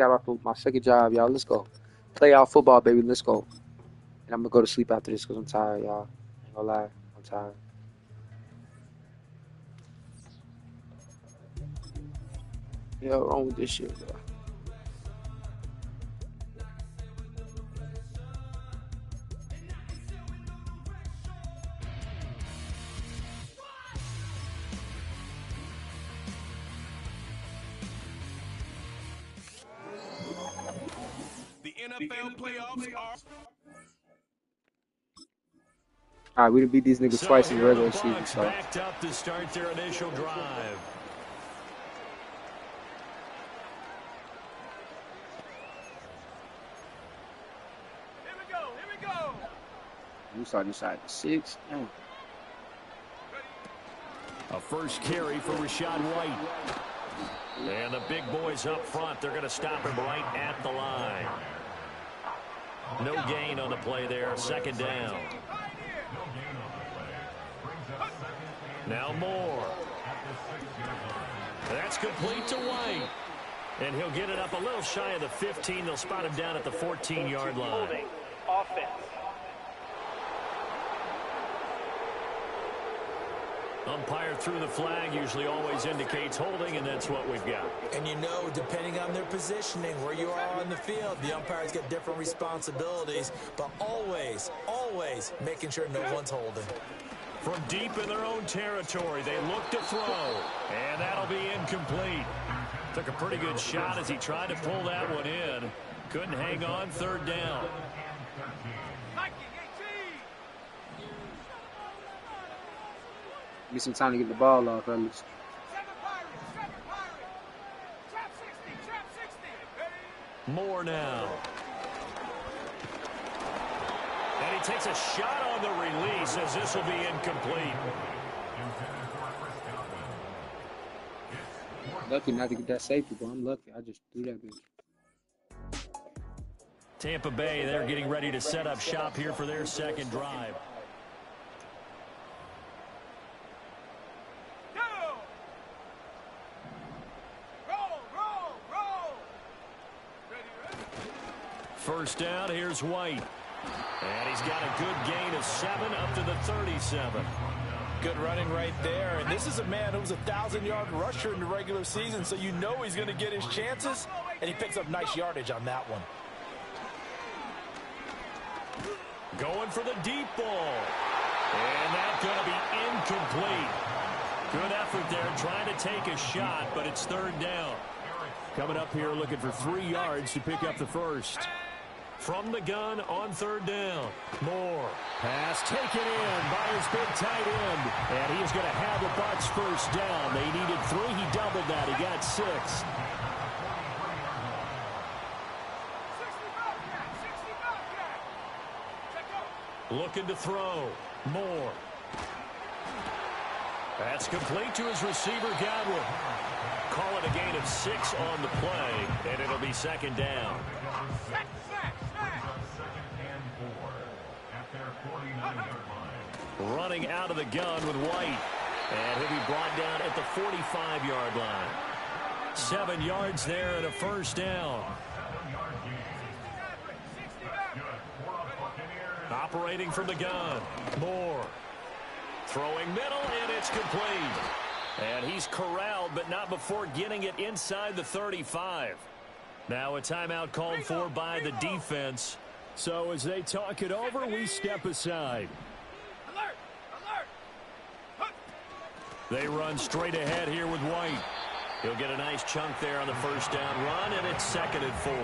got off of my second job, y'all. Let's go. Playoff football, baby. Let's go. And I'm gonna go to sleep after this because I'm tired, y'all. Ain't gonna lie. I'm tired. Yeah, wrong with this shit, bro. The NFL playoffs are. All right, we done beat these niggas twice in the regular season, so. Backed up to start their initial drive. Here we go. We started inside the 6. Damn. A first carry for Rachaad White. And the big boys up front, they're going to stop him right at the line. No gain on the play there, second down. Now Moore. That's complete to White. And he'll get it up a little shy of the 15. They'll spot him down at the 14-yard line. Offense. Umpire threw the flag, usually always indicates holding, and that's what we've got. And you know, depending on their positioning, where you are on the field, the umpires get different responsibilities, but always, always making sure no one's holding. From deep in their own territory, they look to throw, and that'll be incomplete. Took a pretty good shot as he tried to pull that one in. Couldn't hang on, third down. Give me some time to get the ball off, fellas. Moore now. And he takes a shot on the release as this will be incomplete. Lucky not to get that safety, but I'm lucky. I just threw that bitch. Tampa Bay, they're getting ready to set up shop here for their second drive. First down, here's White. And he's got a good gain of 7 up to the 37. Good running right there. And this is a man who was a 1,000-yard rusher in the regular season, so you know he's going to get his chances, and he picks up nice yardage on that one. Going for the deep ball. And that's going to be incomplete. Good effort there trying to take a shot, but it's third down. Coming up here looking for 3 yards to pick up the first. From the gun on third down. Moore. Pass taken in by his big tight end. And he is going to have the Bucs first down. They needed 3. He doubled that. He got 6. Looking to throw. Moore. That's complete to his receiver, Godwin. Call it a gain of 6 on the play, and it'll be second down. Running out of the gun with White. And he'll be brought down at the 45-yard line. 7 yards there and a first down. Operating from the gun. Moore. Throwing middle, and it's complete. And he's corralled, but not before getting it inside the 35. Now a timeout called for by the defense. So as they talk it over, we step aside. They run straight ahead here with White. He'll get a nice chunk there on the first down run, and it's 2nd and 4.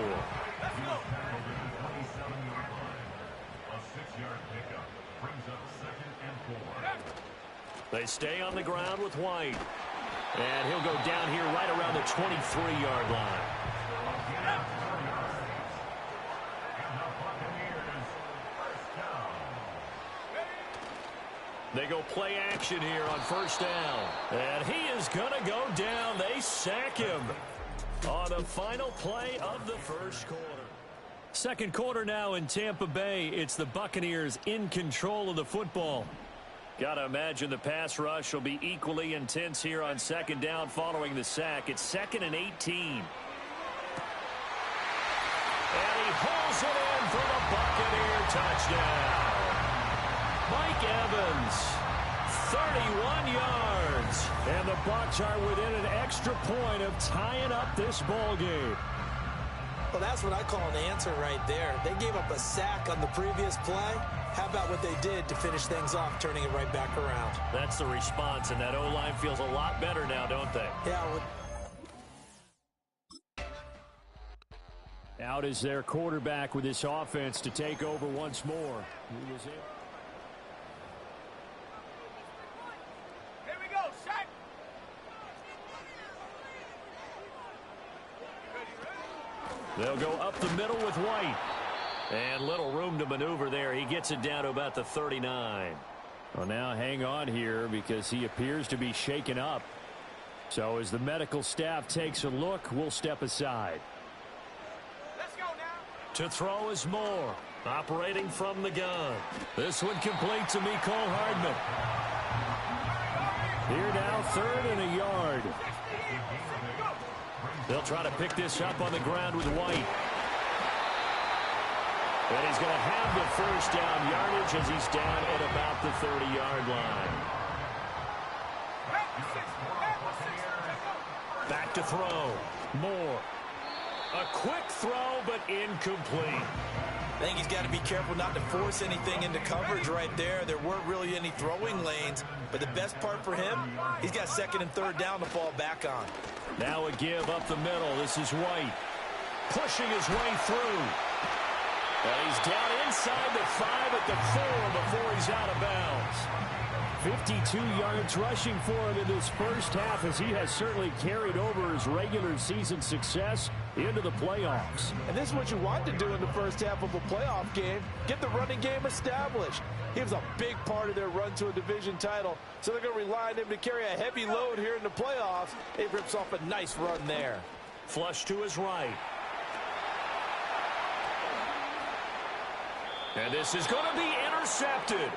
They stay on the ground with White. And he'll go down here right around the 23-yard line. They go play action here on first down. And he is going to go down. They sack him on the final play of the first quarter. Second quarter now in Tampa Bay. It's the Buccaneers in control of the football. Got to imagine the pass rush will be equally intense here on second down following the sack. It's 2nd and 18. Throws it in for the Buccaneer touchdown. Mike Evans, 31 yards. And the Bucs are within an extra point of tying up this ball game. Well, that's what I call an answer right there. They gave up a sack on the previous play. How about what they did to finish things off, turning it right back around? That's the response, and that O-line feels a lot better now, don't they? Yeah. Out is their quarterback with this offense to take over once more. He was in. Here we go, Shaq. They'll go up the middle with White. And little room to maneuver there. He gets it down to about the 39. Well, now hang on here because he appears to be shaken up. So as the medical staff takes a look, we'll step aside. Let's go now. To throw is Moore. Operating from the gun. This one complete to Mecole Hardman. Here now, 3rd and a yard. They'll try to pick this up on the ground with White. And he's going to have the first down yardage as he's down at about the 30-yard line. Back to throw. Moore. A quick throw, but incomplete. I think he's got to be careful not to force anything into coverage right there. There weren't really any throwing lanes, but the best part for him, he's got 2nd and 3rd down to fall back on. Now a give up the middle. This is White. Pushing his way through. And he's down inside the 5 at the 4 before he's out of bounds. 52 yards rushing for him in this first half as he has certainly carried over his regular season success into the playoffs. And this is what you want to do in the first half of a playoff game. Get the running game established. He was a big part of their run to a division title, so they're going to rely on him to carry a heavy load here in the playoffs. He rips off a nice run there. Flush to his right. And this is going to be intercepted.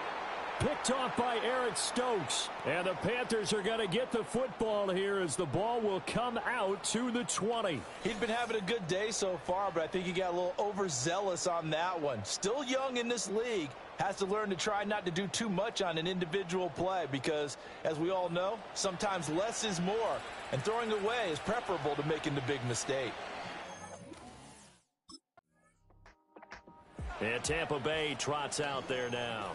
Picked off by Eric Stokes. And the Panthers are going to get the football here as the ball will come out to the 20. He's been having a good day so far, but I think he got a little overzealous on that one. Still young in this league. Has to learn to try not to do too much on an individual play because, as we all know, sometimes less is more. And throwing away is preferable to making the big mistake. And Tampa Bay trots out there now.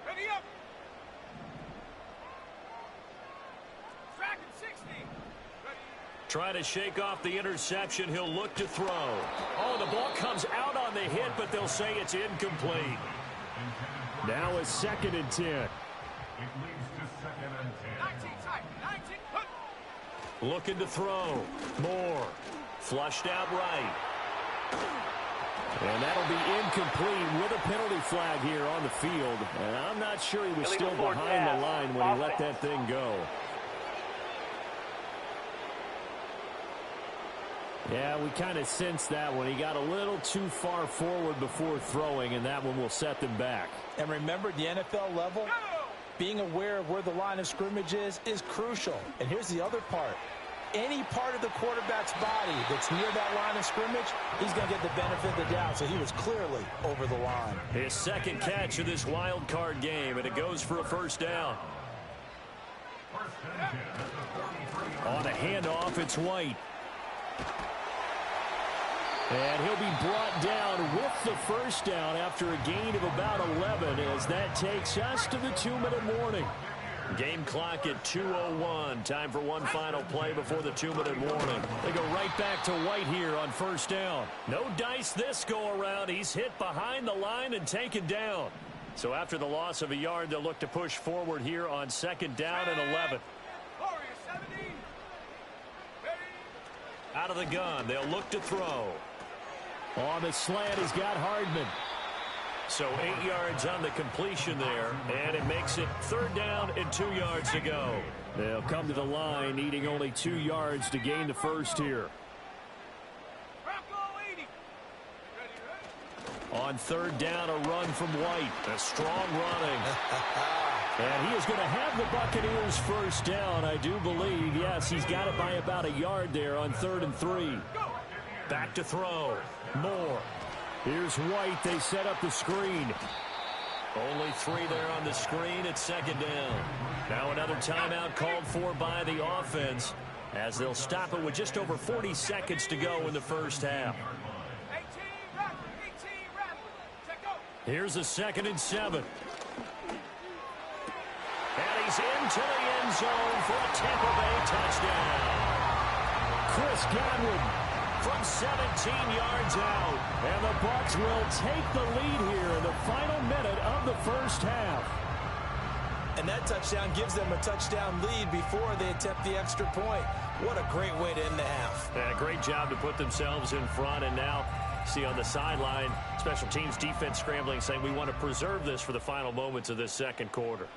Ready up. Track at 60. Ready. Trying to shake off the interception. He'll look to throw. Oh, the ball comes out on the hit, but they'll say it's incomplete. Now a 2nd and 10. 19 tight. 19. Put. Looking to throw. Moore. Flushed out right. And that'll be incomplete with a penalty flag here on the field. And I'm not sure he was still behind the line when he let that thing go. Yeah, we kind of sensed that one. He got a little too far forward before throwing, and that one will set them back. And remember, the NFL level, being aware of where the line of scrimmage is crucial. And here's the other part. Any part of the quarterback's body that's near that line of scrimmage, he's going to get the benefit of the doubt. So he was clearly over the line. His 2nd catch of this wild card game, and it goes for a first down. On a handoff, it's White. And he'll be brought down with the first down after a gain of about 11 as that takes us to the 2-minute warning. Game clock at 2:01. Time for one final play before the 2-minute warning. They go right back to White here on first down. No dice this go-around. He's hit behind the line and taken down. So after the loss of a yard, they'll look to push forward here on 2nd down and 11. Out of the gun, they'll look to throw. On the slant, he's got Hardman. So 8 yards on the completion there, and it makes it 3rd down and 2 yards to go. They'll come to the line, needing only 2 yards to gain the first here. On 3rd down, a run from White. A strong running. And he is going to have the Buccaneers first down, I do believe. Yes, he's got it by about a yard there on 3rd and 3. Back to throw. Moore. Here's White. They set up the screen. Only 3 there on the screen at 2nd down. Now another timeout called for by the offense as they'll stop it with just over 40 seconds to go in the first half. 18 rep. Check go. Here's a 2nd and 7. And he's into the end zone for a Tampa Bay touchdown. Chris Godwin from 17 yards out. And the Bucs will take the lead here in the final minute of the first half. And that touchdown gives them a touchdown lead before they attempt the extra point. What a great way to end the half. Yeah, great job to put themselves in front. And now, see on the sideline, special teams defense scrambling, saying we want to preserve this for the final moments of this second quarter.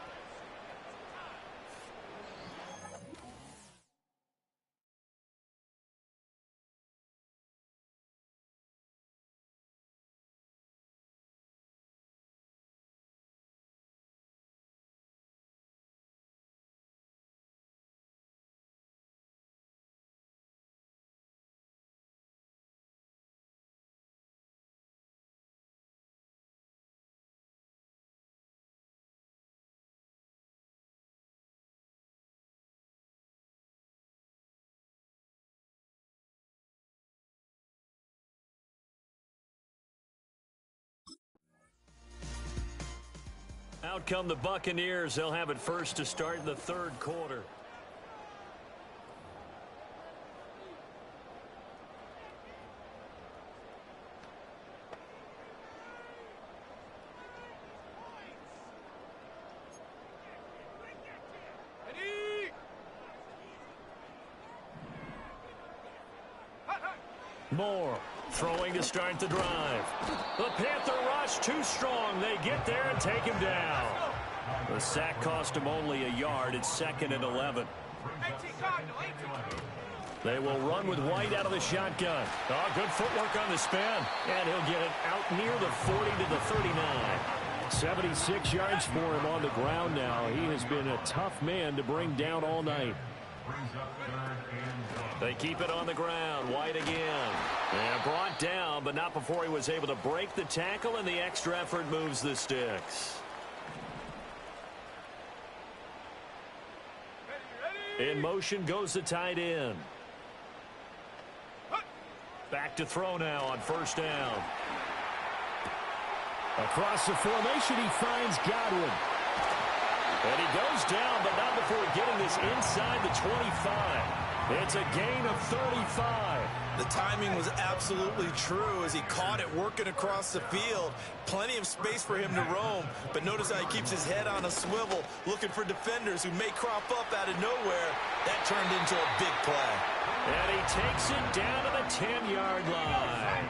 Out come the Buccaneers. They'll have it first to start the third quarter. Ready? Moore throwing to start the drive. The Panther rush too strong. They get there and take him down. The sack cost him only a yard. It's 2nd and 11. 18 Cardinal, 18. They will run with White out of the shotgun. Oh, good footwork on the spin. And he'll get it out near the 40 to the 39. 76 yards for him on the ground now. He has been a tough man to bring down all night. They keep it on the ground. White again. And brought down, but not before he was able to break the tackle, and the extra effort moves the sticks. In motion goes the tight end. Back to throw now on first down. Across the formation, he finds Godwin. And he goes down, but not before getting this inside the 25. It's a gain of 35. The timing was absolutely true as he caught it working across the field. Plenty of space for him to roam, but notice how he keeps his head on a swivel, looking for defenders who may crop up out of nowhere. That turned into a big play. And he takes it down to the 10-yard line.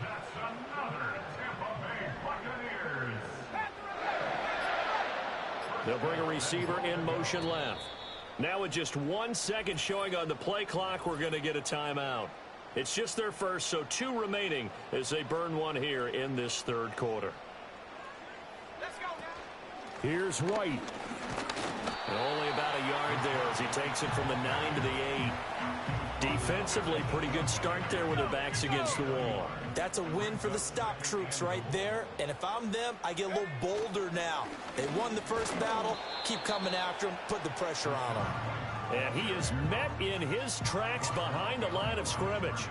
That's another Tampa Bay Buccaneers. They'll bring a receiver in motion left. Now with just 1 second showing on the play clock, we're going to get a timeout. It's just their first, so 2 remaining as they burn one here in this third quarter. Let's go now. Here's White. And only about a yard there as he takes it from the 9 to the 8. Defensively, pretty good start there with their backs against the wall. That's a win for the stop troops right there. And if I'm them, I get a little bolder now. They won the first battle. Keep coming after them. Put the pressure on them. And he is met in his tracks behind the line of scrimmage.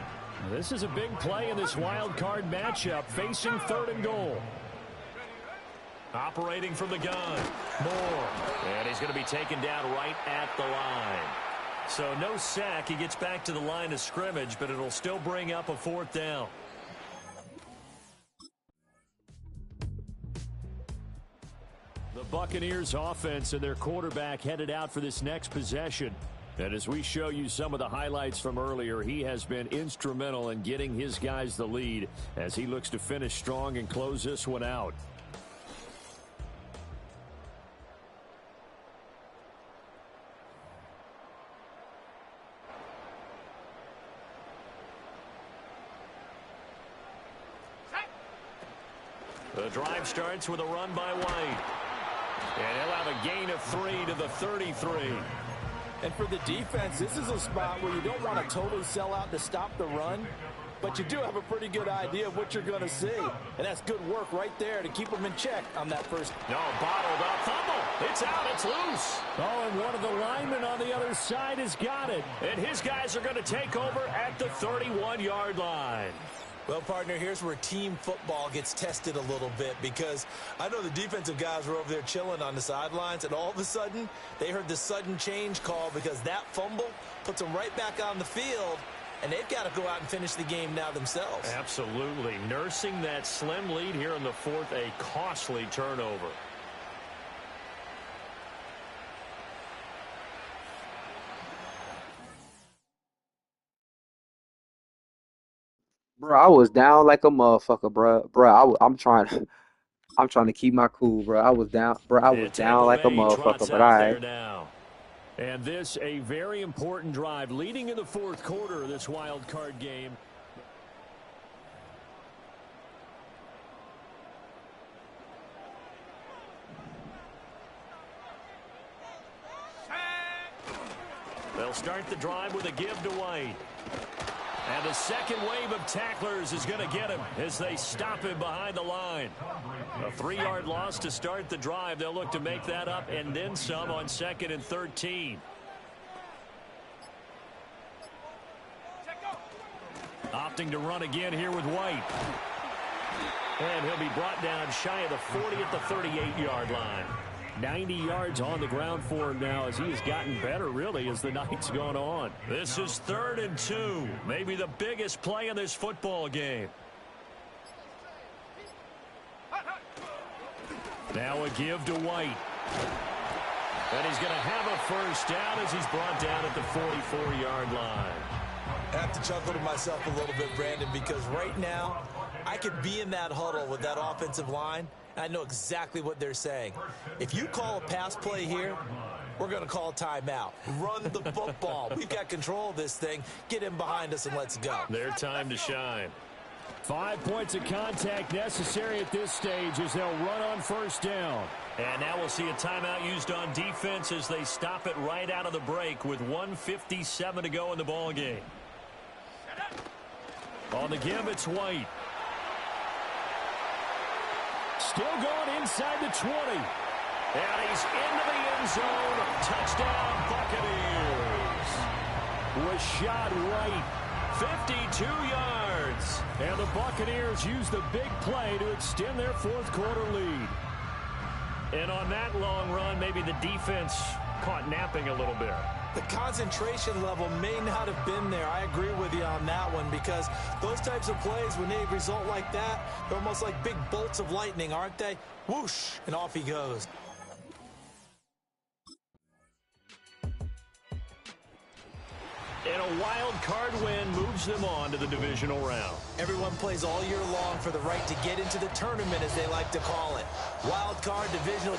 This is a big play in this wild card matchup, facing 3rd and goal. Operating from the gun. Moore. And he's going to be taken down right at the line. So no sack. He gets back to the line of scrimmage, but it'll still bring up a 4th down. The Buccaneers offense and their quarterback headed out for this next possession. And as we show you some of the highlights from earlier, he has been instrumental in getting his guys the lead as he looks to finish strong and close this one out. The drive starts with a run by White. And he'll have a gain of 3 to the 33. And for the defense, this is a spot where you don't want to totally sell out to stop the run, but you do have a pretty good idea of what you're going to see. And that's good work right there to keep them in check on that first. No, bottled up. Fumble. It's out. It's loose. Oh, and one of the linemen on the other side has got it. And his guys are going to take over at the 31-yard line. Well, partner, here's where team football gets tested a little bit, because I know the defensive guys were over there chilling on the sidelines, and all of a sudden, they heard the sudden change call because that fumble puts them right back on the field, and they've got to go out and finish the game now themselves. Absolutely. Nursing that slim lead here in the fourth, a costly turnover. Bro, I was down like a motherfucker, bro. Bro, I'm trying to keep my cool, bro. I was down, bro. I was And down Tampa like a Bay motherfucker, trots but out I. there now. And this, a very important drive leading in the fourth quarter of this wild card game. They'll start the drive with a give to White. And the second wave of tacklers is going to get him as they stop him behind the line. A 3-yard loss to start the drive. They'll look to make that up and then some on 2nd and 13. Opting to run again here with White. And he'll be brought down shy of the 40 at the 38-yard line. 90 yards on the ground for him now as he has gotten better, really, as the night's gone on. This is 3rd and 2. Maybe the biggest play in this football game. Now a give to White. And he's going to have a first down as he's brought down at the 44-yard line. I have to chuckle to myself a little bit, Brandon, because right now I could be in that huddle with that offensive line. I know exactly what they're saying. If you call a pass play here, we're going to call a timeout. Run the football. We've got control of this thing. Get in behind us and let's go. Their time to shine. 5 points of contact necessary at this stage as they'll run on first down. And now we'll see a timeout used on defense as they stop it right out of the break with 1:57 to go in the ball game. On the give, it's White. Still going inside the 20. And he's into the end zone. Touchdown, Buccaneers. Rachaad White, 52 yards. And the Buccaneers use the big play to extend their fourth quarter lead. And on that long run, maybe the defense caught napping a little bit. The concentration level may not have been there. I agree with you on that one, because those types of plays, when they result like that, they're almost like big bolts of lightning, aren't they? Whoosh, and off he goes. And a wild card win moves them on to the divisional round. Everyone plays all year long for the right to get into the tournament, as they like to call it. Wild card, divisional.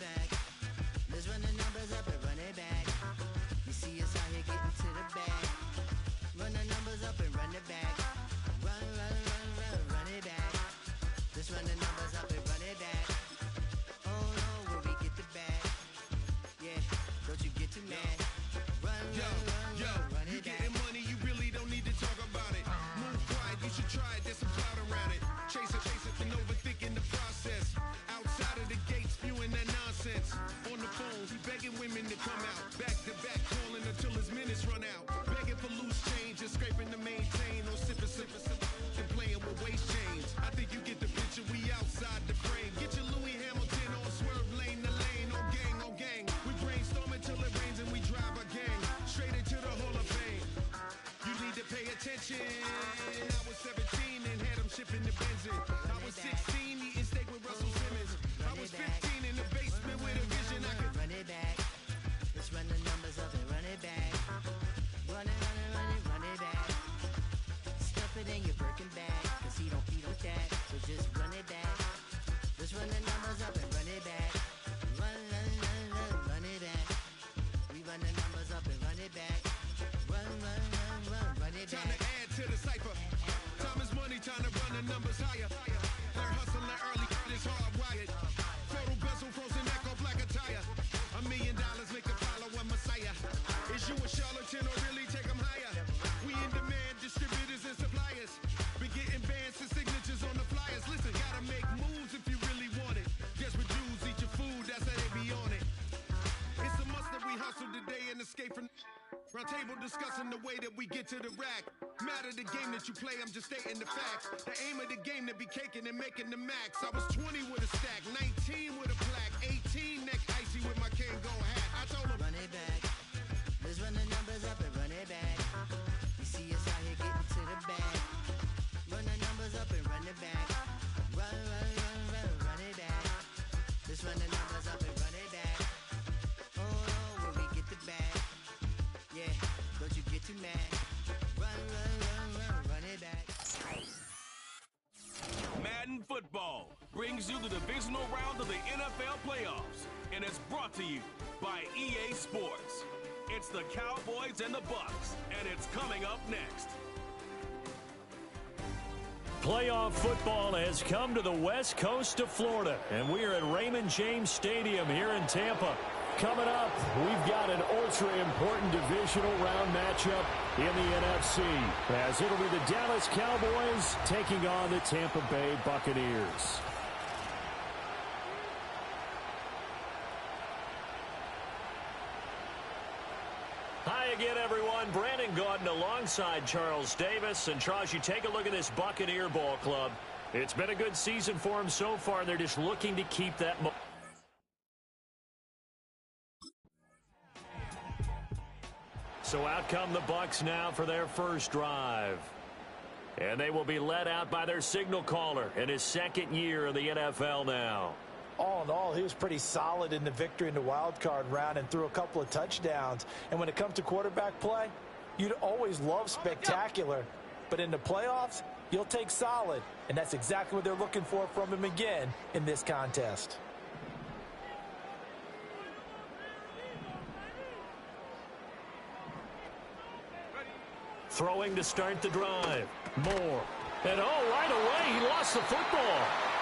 back. Let's run the numbers up and run it back. You see us out here getting to the bag. Run the numbers up and run it back. Run, run, run, run, run it back. Let's run the numbers up and run it back. Oh no, when we get the bag. Yeah, don't you get too mad. Run, run, run, run it back. You getting money, you really don't need to talk about it. Move quiet, you should try it, there's some clout around it. Chase it, and overthinking the process. Outside of the gates, spewing that nonsense. On the phone, he begging women to come out. Back to back, calling until his minutes run out. Begging for loose change and scraping to maintain. Or sipping, and playing with waist chains. I think you get the picture, we outside the frame. Get your Louis Hamilton on swerve lane to lane. On gang. We brainstorm until it rains and we drive our gang straight into the Hall of Fame. You need to pay attention. I was 17 and had them shipping the Benzin. I was 16 eating steak with Russell Simmons. I was 15 in the basement with a vision. I could run it back. Let's run the numbers up and run it back. Run it, run it, run it, run it back. Stuff it in your Birkin bag, cause he don't feed with that. So just run it back. Let's run the numbers up and run it back. Run, run, run, run, run it back. We run the numbers up and run it back. Run, run, run, run, run it time back. to add to the cipher. Time is money, time to run the numbers higher. Learn hustling early, it's hardwired. Total bezel, frozen neck or black attire. $1 million make a follow a messiah. Is you a charlatan or really take them higher? We in demand, distributors and suppliers. Be getting bands and signatures on the flyers. Listen, gotta make moves if you really want it. Desperate Jews eat your food, that's how they be on it. It's a must that we hustle today and escape from round table discussing the way that we get to the rack. Matter the game that you play, I'm just stating the facts. The aim of the game to be caking and making the max. I was 20 with a stack, 19 with a plaque, 18 neck icy with my Kango hat. I told him Run it back. Let's run the numbers up and run it back. You see us out here getting to the bag. Run the numbers up and run it back. Run, run, run, run, run it back. Let's run the numbers up and run it back. Oh no, when we get the bag. Yeah, don't you get too mad. Run, run, run, run, run it back. Madden Football brings you the divisional round of the NFL playoffs, and it's brought to you by EA Sports. It's the Cowboys and the Bucks, and it's coming up next. Playoff football has come to the west coast of Florida, and we are at Raymond James Stadium here in Tampa. Coming up, we've got an ultra-important divisional round matchup in the NFC, as it'll be the Dallas Cowboys taking on the Tampa Bay Buccaneers. Hi again, everyone. Brandon Gaudin alongside Charles Davis. And Charles, you take a look at this Buccaneer ball club. It's been a good season for them so far. They're just looking to keep that. So out come the Bucs now for their first drive. And they will be led out by their signal caller in his second year in the NFL now. All in all, he was pretty solid in the victory in the wild card round and threw a couple of touchdowns. And when it comes to quarterback play, you'd always love spectacular. But in the playoffs, you'll take solid. And that's exactly what they're looking for from him again in this contest. Throwing to start the drive. Moore. And right away, he lost the football.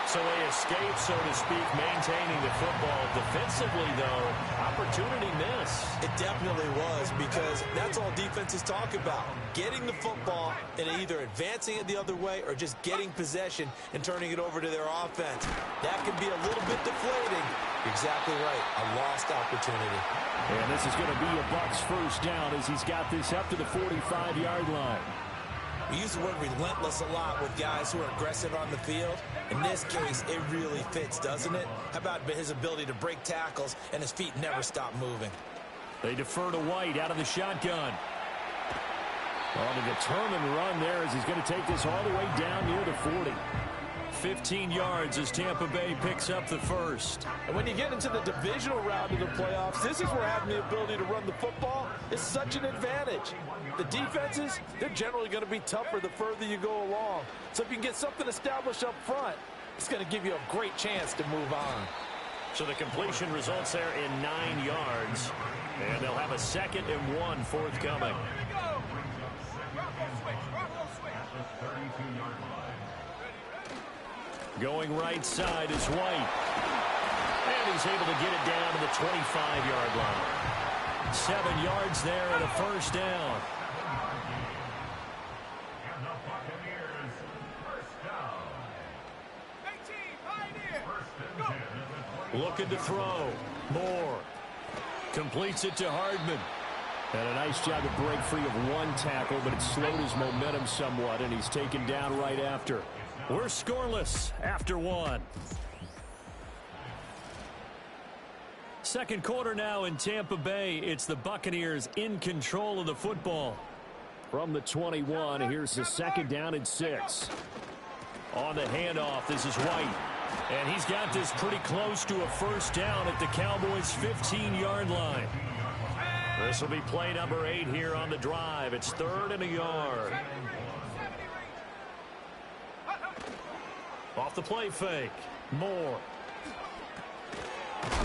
So they escape, so to speak, maintaining the football. Defensively, though, opportunity miss. It definitely was, because that's all defenses talk about. Getting the football and either advancing it the other way or just getting possession and turning it over to their offense. That can be a little bit deflating. You're exactly right. A lost opportunity. And this is going to be a Bucs first down as he's got this up to the 45-yard line. We use the word relentless a lot with guys who are aggressive on the field. In this case, it really fits, doesn't it? How about his ability to break tackles and his feet never stop moving? They defer to White out of the shotgun. On a determined run there as he's going to take this all the way down near the 40. 15 yards as Tampa Bay picks up the first. And when you get into the divisional round of the playoffs, this is where having the ability to run the football is such an advantage. The defenses, they're generally going to be tougher the further you go along. So if you can get something established up front, it's going to give you a great chance to move on. So the completion results there in 9 yards. And they'll have a 2nd and 1 forthcoming. Going right side is White. And he's able to get it down to the 25-yard line. 7 yards there and a first down. And the Buccaneers, first down. First and 10. Looking to throw. Moore. Completes it to Hardman. And a nice job to break free of 1 tackle, but it slowed his momentum somewhat, and he's taken down right after. We're scoreless after 1. Second quarter now in Tampa Bay. It's the Buccaneers in control of the football. From the 21, here's the 2nd down and 6. On the handoff, this is White. And he's got this pretty close to a first down at the Cowboys' 15-yard line. This will be play number 8 here on the drive. It's 3rd and a yard. Off the play fake. Moore.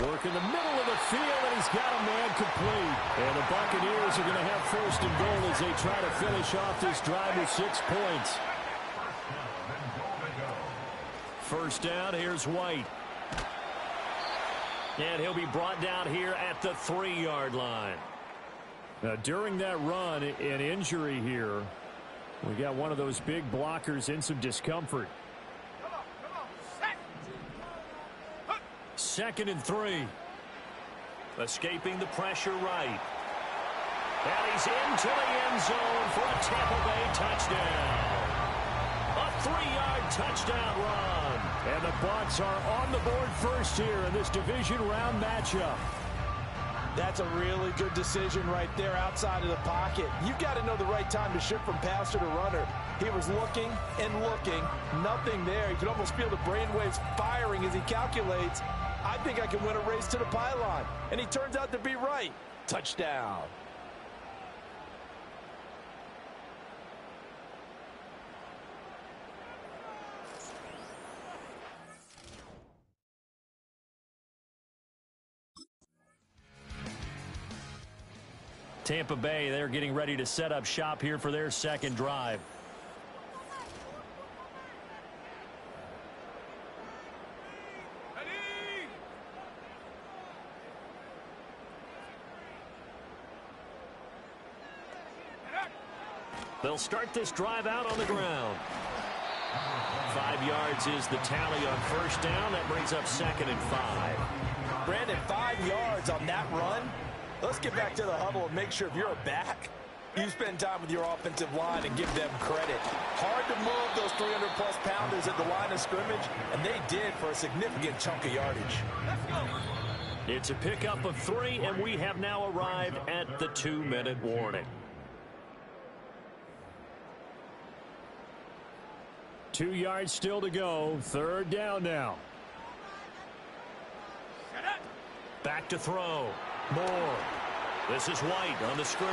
Work in the middle of the field, and he's got a man complete. And the Buccaneers are going to have 1st and goal as they try to finish off this drive with 6 points. First down, here's White. And he'll be brought down here at the 3-yard line. Now, during that run, an injury here. We got one of those big blockers in some discomfort. 2nd and 3. Escaping the pressure right. And he's into the end zone for a Tampa Bay touchdown. A 3-yard touchdown run. And the Bucs are on the board first here in this division round matchup. That's a really good decision right there outside of the pocket. You've got to know the right time to shift from passer to runner. He was looking and looking. Nothing there. You could almost feel the brainwaves firing as he calculates, I think I can win a race to the pylon. And he turns out to be right. Touchdown. Tampa Bay, they're getting ready to set up shop here for their 2nd drive. They'll start this drive out on the ground. 5 yards is the tally on first down. That brings up 2nd and 5. Brandon, 5 yards on that run. Let's get back to the huddle and make sure if you're a back, you spend time with your offensive line and give them credit. Hard to move those 300-plus pounders at the line of scrimmage, and they did for a significant chunk of yardage. It's a pickup of 3, and we have now arrived at the 2-minute warning. 2 yards still to go. 3rd down now. Back to throw. Moore. This is White on the screen.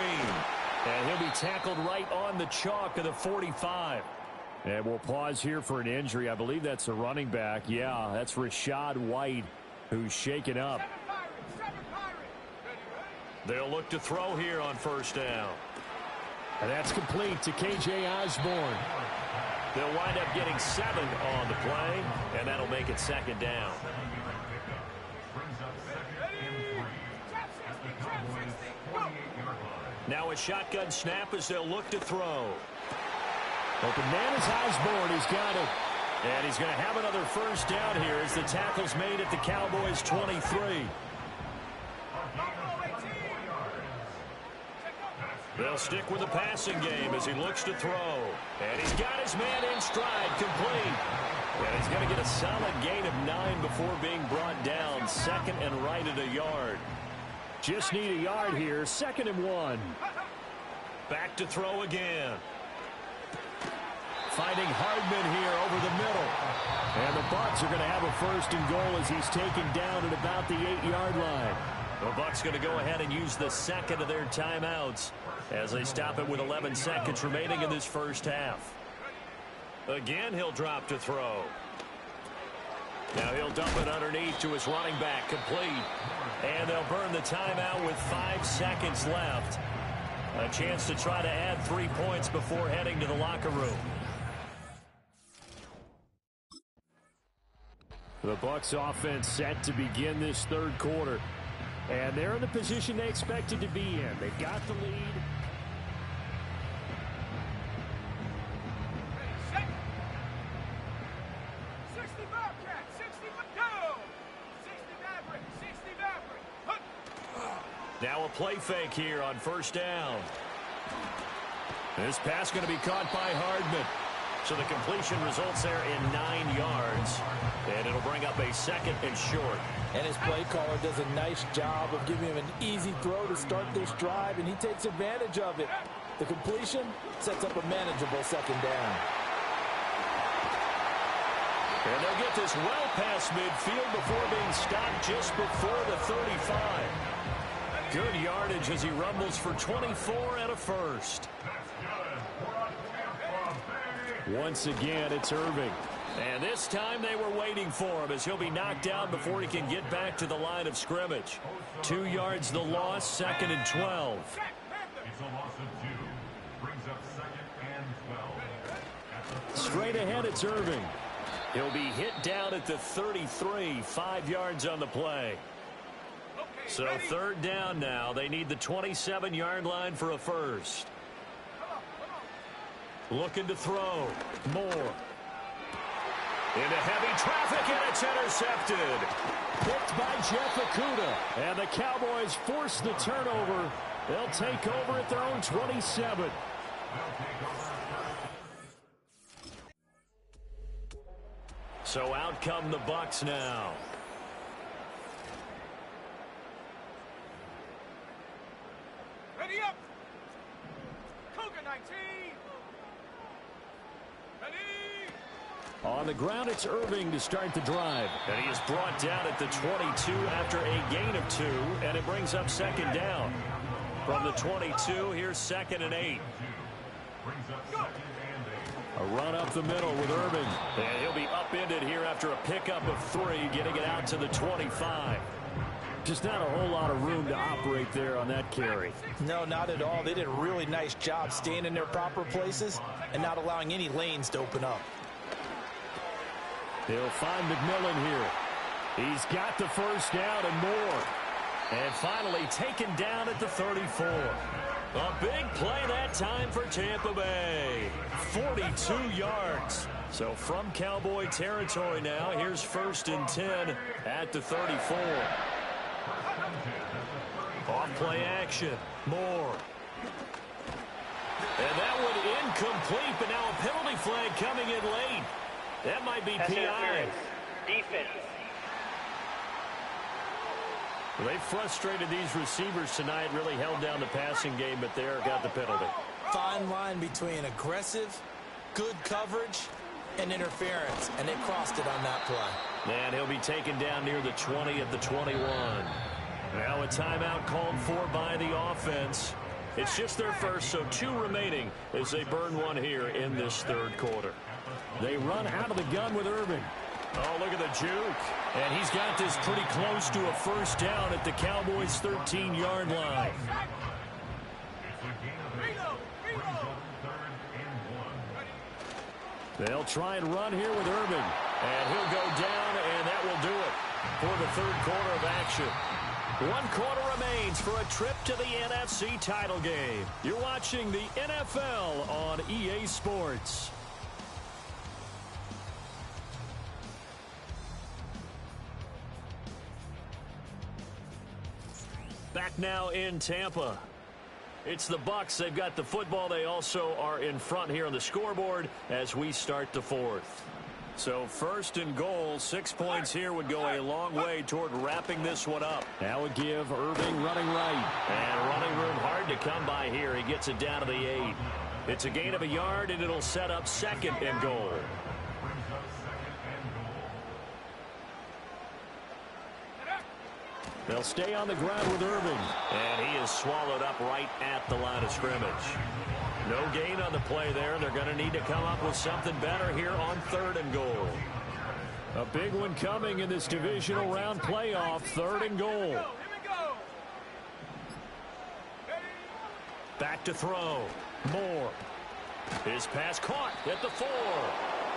And he'll be tackled right on the chalk of the 45. And we'll pause here for an injury. I believe that's a running back. Yeah, that's Rachaad White, who's shaken up. They'll look to throw here on first down. And that's complete to K.J. Osborne. They'll wind up getting 7 on the play, and that'll make it 2nd down. Now a shotgun snap as they'll look to throw. Open man is Osborne. He's got it. And he's going to have another first down here as the tackle's made at the Cowboys' 23. They'll stick with the passing game as he looks to throw. And he's got his man in stride, complete. And he's going to get a solid gain of 9 before being brought down. 2nd and right at a yard. Just need a yard here. 2nd and 1. Back to throw again. Finding Hardman here over the middle. And the Bucs are going to have a 1st and goal as he's taken down at about the 8-yard line. The Bucs going to go ahead and use the 2nd of their timeouts as they stop it with 11 seconds remaining in this first half. Again, he'll drop to throw. Now he'll dump it underneath to his running back, complete. And they'll burn the timeout with 5 seconds left. A chance to try to add 3 points before heading to the locker room. The Bucs offense set to begin this third quarter. And they're in the position they expected to be in. They've got the lead. Now a play fake here on first down. This pass going to be caught by Hardman. So the completion results there in 9 yards. And it'll bring up a second and short. And his play caller does a nice job of giving him an easy throw to start this drive, and he takes advantage of it. The completion sets up a manageable second down. And they'll get this well past midfield before being stopped just before the 35. Good yardage as he rumbles for 24 and a first. Once again, it's Irving. And this time they were waiting for him as he'll be knocked down before he can get back to the line of scrimmage. 2 yards the loss, 2nd and 12. It's a loss of 2. Brings up 2nd and 12. Straight ahead, it's Irving. He'll be hit down at the 33, 5 yards on the play. So 3rd down now. They need the 27-yard line for a first. Looking to throw. Moore. Into heavy traffic, and it's intercepted. Picked by Jeff Okudah. And the Cowboys force the turnover. They'll take over at their own 27. So out come the Bucs now. Ready up. Cougar 19. Ready. On the ground, it's Irving to start the drive. And he is brought down at the 22 after a gain of 2, and it brings up 2nd down. From the 22, here's 2nd and 8. A run up the middle with Irving. And he'll be upended here after a pickup of 3, getting it out to the 25. Just not a whole lot of room to operate there on that carry. No, not at all. They did a really nice job staying in their proper places and not allowing any lanes to open up. He'll find McMillan here. He's got the first down and more. And finally taken down at the 34. A big play that time for Tampa Bay. 42 yards. So from Cowboy territory now, here's 1st and 10 at the 34. Off play action. Moore. And that one incomplete, but now a penalty flag coming in late. That might be PI. Defense. Well, they frustrated these receivers tonight, really held down the passing game, but there got the penalty. Fine line between aggressive, good coverage, and interference, and they crossed it on that play. And he'll be taken down near the 20 at the 21. Now a timeout called for by the offense. It's just their first, so 2 remaining as they burn one here in this 3rd quarter. They run out of the gun with Irving. Oh, look at the juke. And he's got this pretty close to a first down at the Cowboys' 13-yard line. They'll try and run here with Irving. And he'll go down, and that will do it for the 3rd quarter of action. 1 quarter remains for a trip to the NFC title game. You're watching the NFL on EA Sports. Back now in Tampa. It's the Bucs. They've got the football. They also are in front here on the scoreboard as we start the 4th. So 1st and goal, 6 points here would go a long way toward wrapping this one up. That would give Irving running right. And running room hard to come by here. He gets it down to the 8. It's a gain of a yard, and it'll set up 2nd and goal. They'll stay on the ground with Irving. And he is swallowed up right at the line of scrimmage. No gain on the play there. They're going to need to come up with something better here on 3rd and goal. A big one coming in this divisional round playoff, 3rd and goal. Back to throw. Moore. His pass caught at the 4.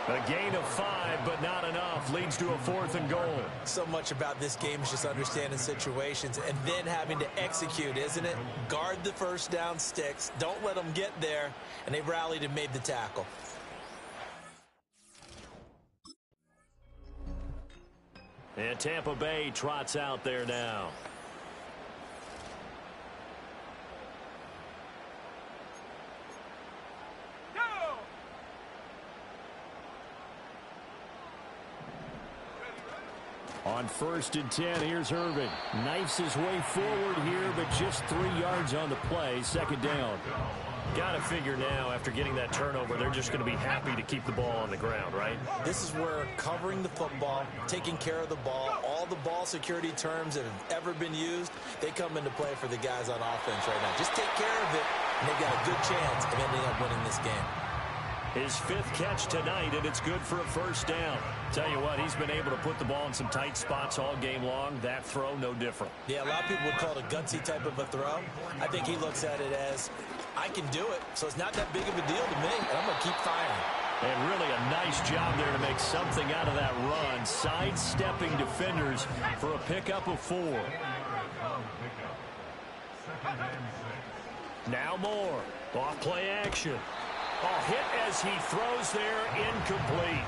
A gain of 5, but not enough. Leads to a 4th and goal. So much about this game is just understanding situations and then having to execute, isn't it? Guard the first down sticks. Don't let them get there. And they rallied and made the tackle. And Tampa Bay trots out there now. On 1st and 10, here's Irving. Knifes his way forward here, but just 3 yards on the play. 2nd down. Got to figure now, after getting that turnover, they're just going to be happy to keep the ball on the ground, right? This is where covering the football, taking care of the ball, all the ball security terms that have ever been used, they come into play for the guys on offense right now. Just take care of it, and they've got a good chance of ending up winning this game. His 5th catch tonight, and it's good for a 1st down. Tell you what, he's been able to put the ball in some tight spots all game long. That throw, no different. Yeah, a lot of people would call it a gutsy type of a throw. I think he looks at it as, I can do it, so it's not that big of a deal to me, and I'm going to keep firing. And really a nice job there to make something out of that run. Sidestepping defenders for a pickup of 4. Now Moore. Off play action. Oh, hit as he throws there, incomplete.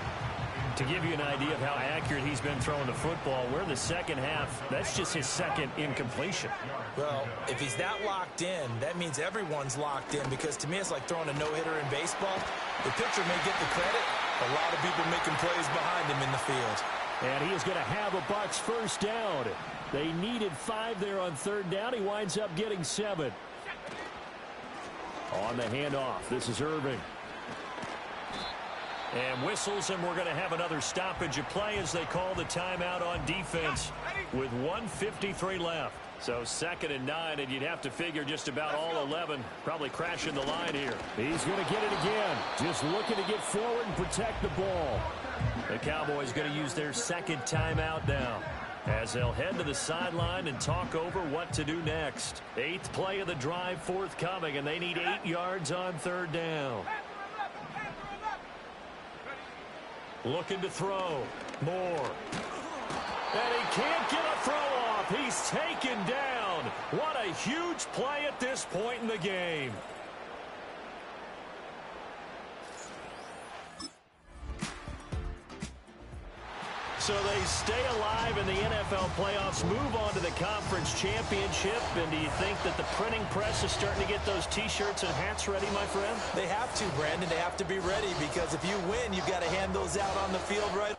To give you an idea of how accurate he's been throwing the football, we're in the 2nd half. That's just his 2nd incompletion. Well, if he's that locked in, that means everyone's locked in, because to me it's like throwing a no-hitter in baseball. The pitcher may get the credit, a lot of people making plays behind him in the field. And he is going to have a Bucs 1st down. They needed 5 there on 3rd down. He winds up getting 7. On the handoff, this is Irving. And whistles, and we're going to have another stoppage of play as they call the timeout on defense with 1:53 left. So 2nd and 9, and you'd have to figure just about all 11 probably crashing the line here. He's going to get it again. Just looking to get forward and protect the ball. The Cowboys going to use their 2nd timeout now, as they'll head to the sideline and talk over what to do next. 8th play of the drive forthcoming, and they need 8 yards on 3rd down. Looking to throw. Moore. And he can't get a throw off. He's taken down. What a huge play at this point in the game. So they stay alive in the NFL playoffs, move on to the conference championship. And do you think that the printing press is starting to get those T-shirts and hats ready, my friend? They have to, Brandon. They have to be ready, because if you win, you've got to hand those out on the field right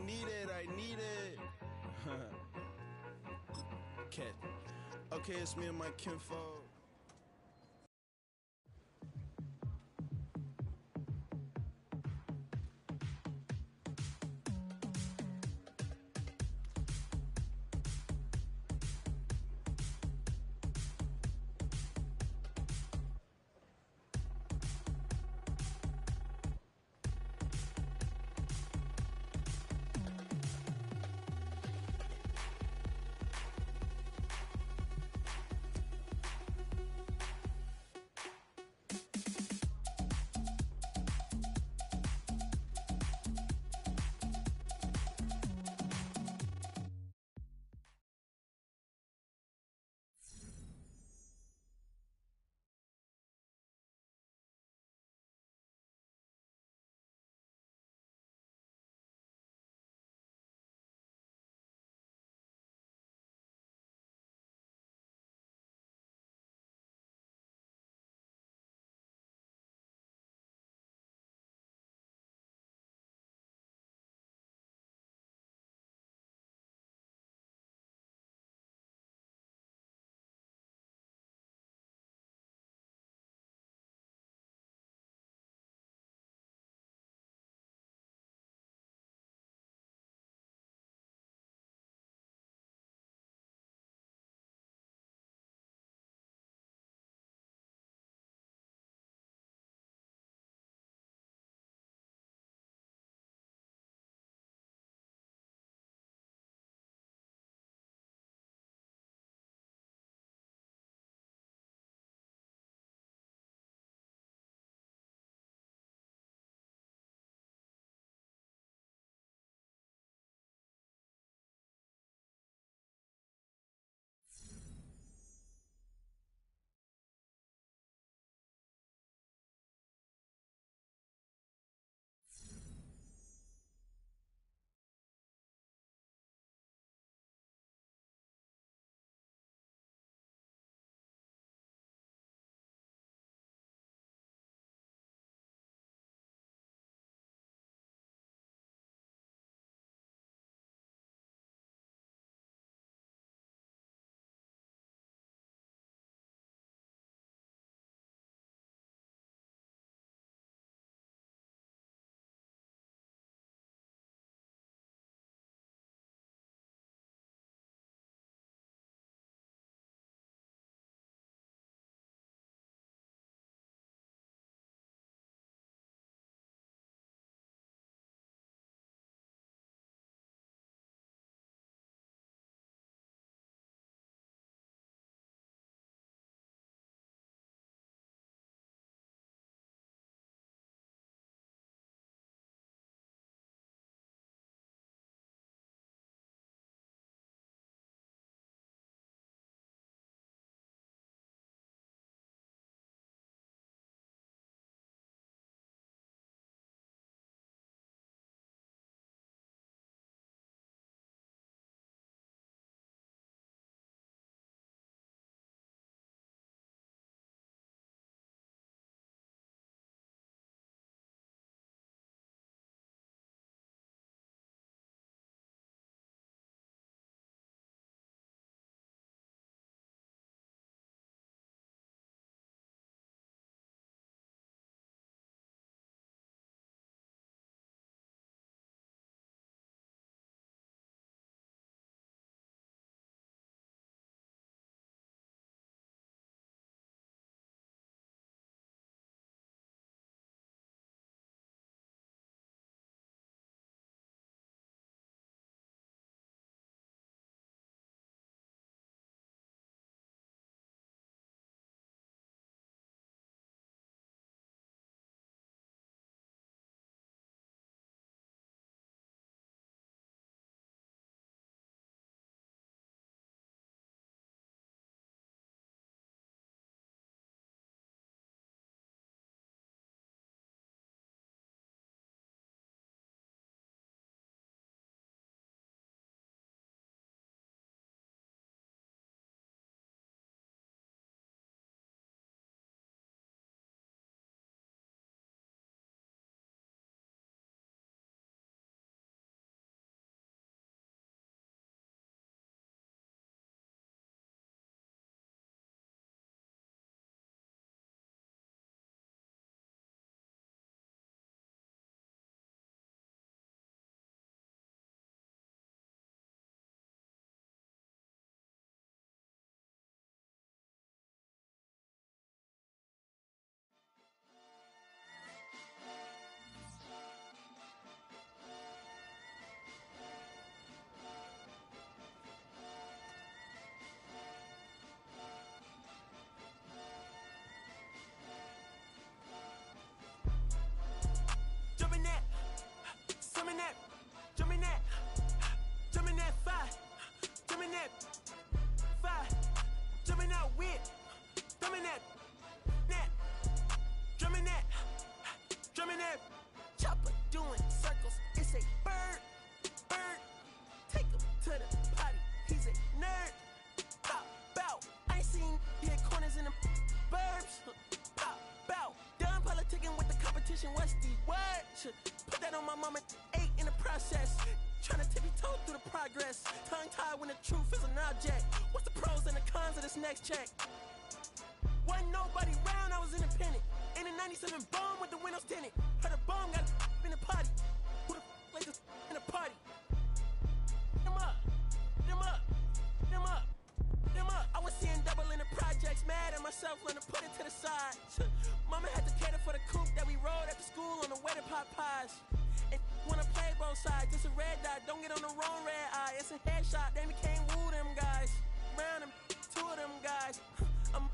need it, I need it. Okay, it's me and my kinfolk. nerve. Chopper doing circles, it's a bird. Take him to the potty, he's a nerd. Pop out, I ain't seen hit corners in the burbs. Pop out, done politicking with the competition, what's the word? Put that on my mama, 8 in the process. Tryna tippy-toe through the progress. Tongue-tied when the truth is an object. What's the pros and the cons of this next check? Wasn't nobody round, I was independent. In a 97 bomb with the windows tinted. Heard a bomb got in the party. Who the like this in the party? Them up, them up, them up, them up. I was seeing double in the projects, mad at myself, learning to put it to the side. Mama had to cater for the coupe that we rode after school on the way to Popeyes. And wanna play both sides, it's a red dot, don't get on the wrong red eye. It's a headshot, they became woo them guys. Round them, 2 of them guys. I'm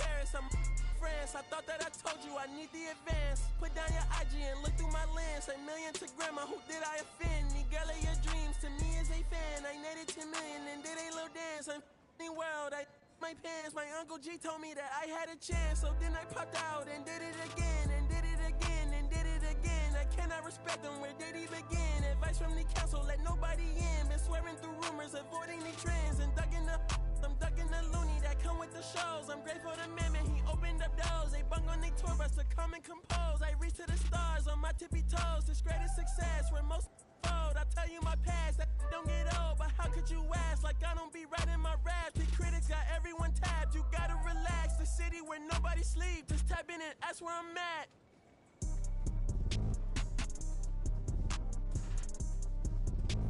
Paris, I'm France. I thought that I told you I need the advance. Put down your IG and look through my lens. A million to grandma, who did I offend? The girl of your dreams to me is a fan. I netted 10 million and did a little dance. I'm f***ing world, I my pants. My Uncle G told me that I had a chance. So then I popped out and did it again, and did it again, and did it again. I cannot respect them, where did he begin? Advice from the council, let nobody in. Been swearing through rumors, avoiding the trends. And ducking the I'm ducking the loony that come with the shows. I'm grateful to Mammon, he opened up doors. They bung on their tour bus to come and compose. I reach to the stars on my tippy toes. This greatest success where most fold. I tell you my past, that don't get old. But how could you ask? Like I don't be writing my raps. The critics got everyone tapped. You gotta relax. The city where nobody sleeps. Just tap in and ask where I'm at.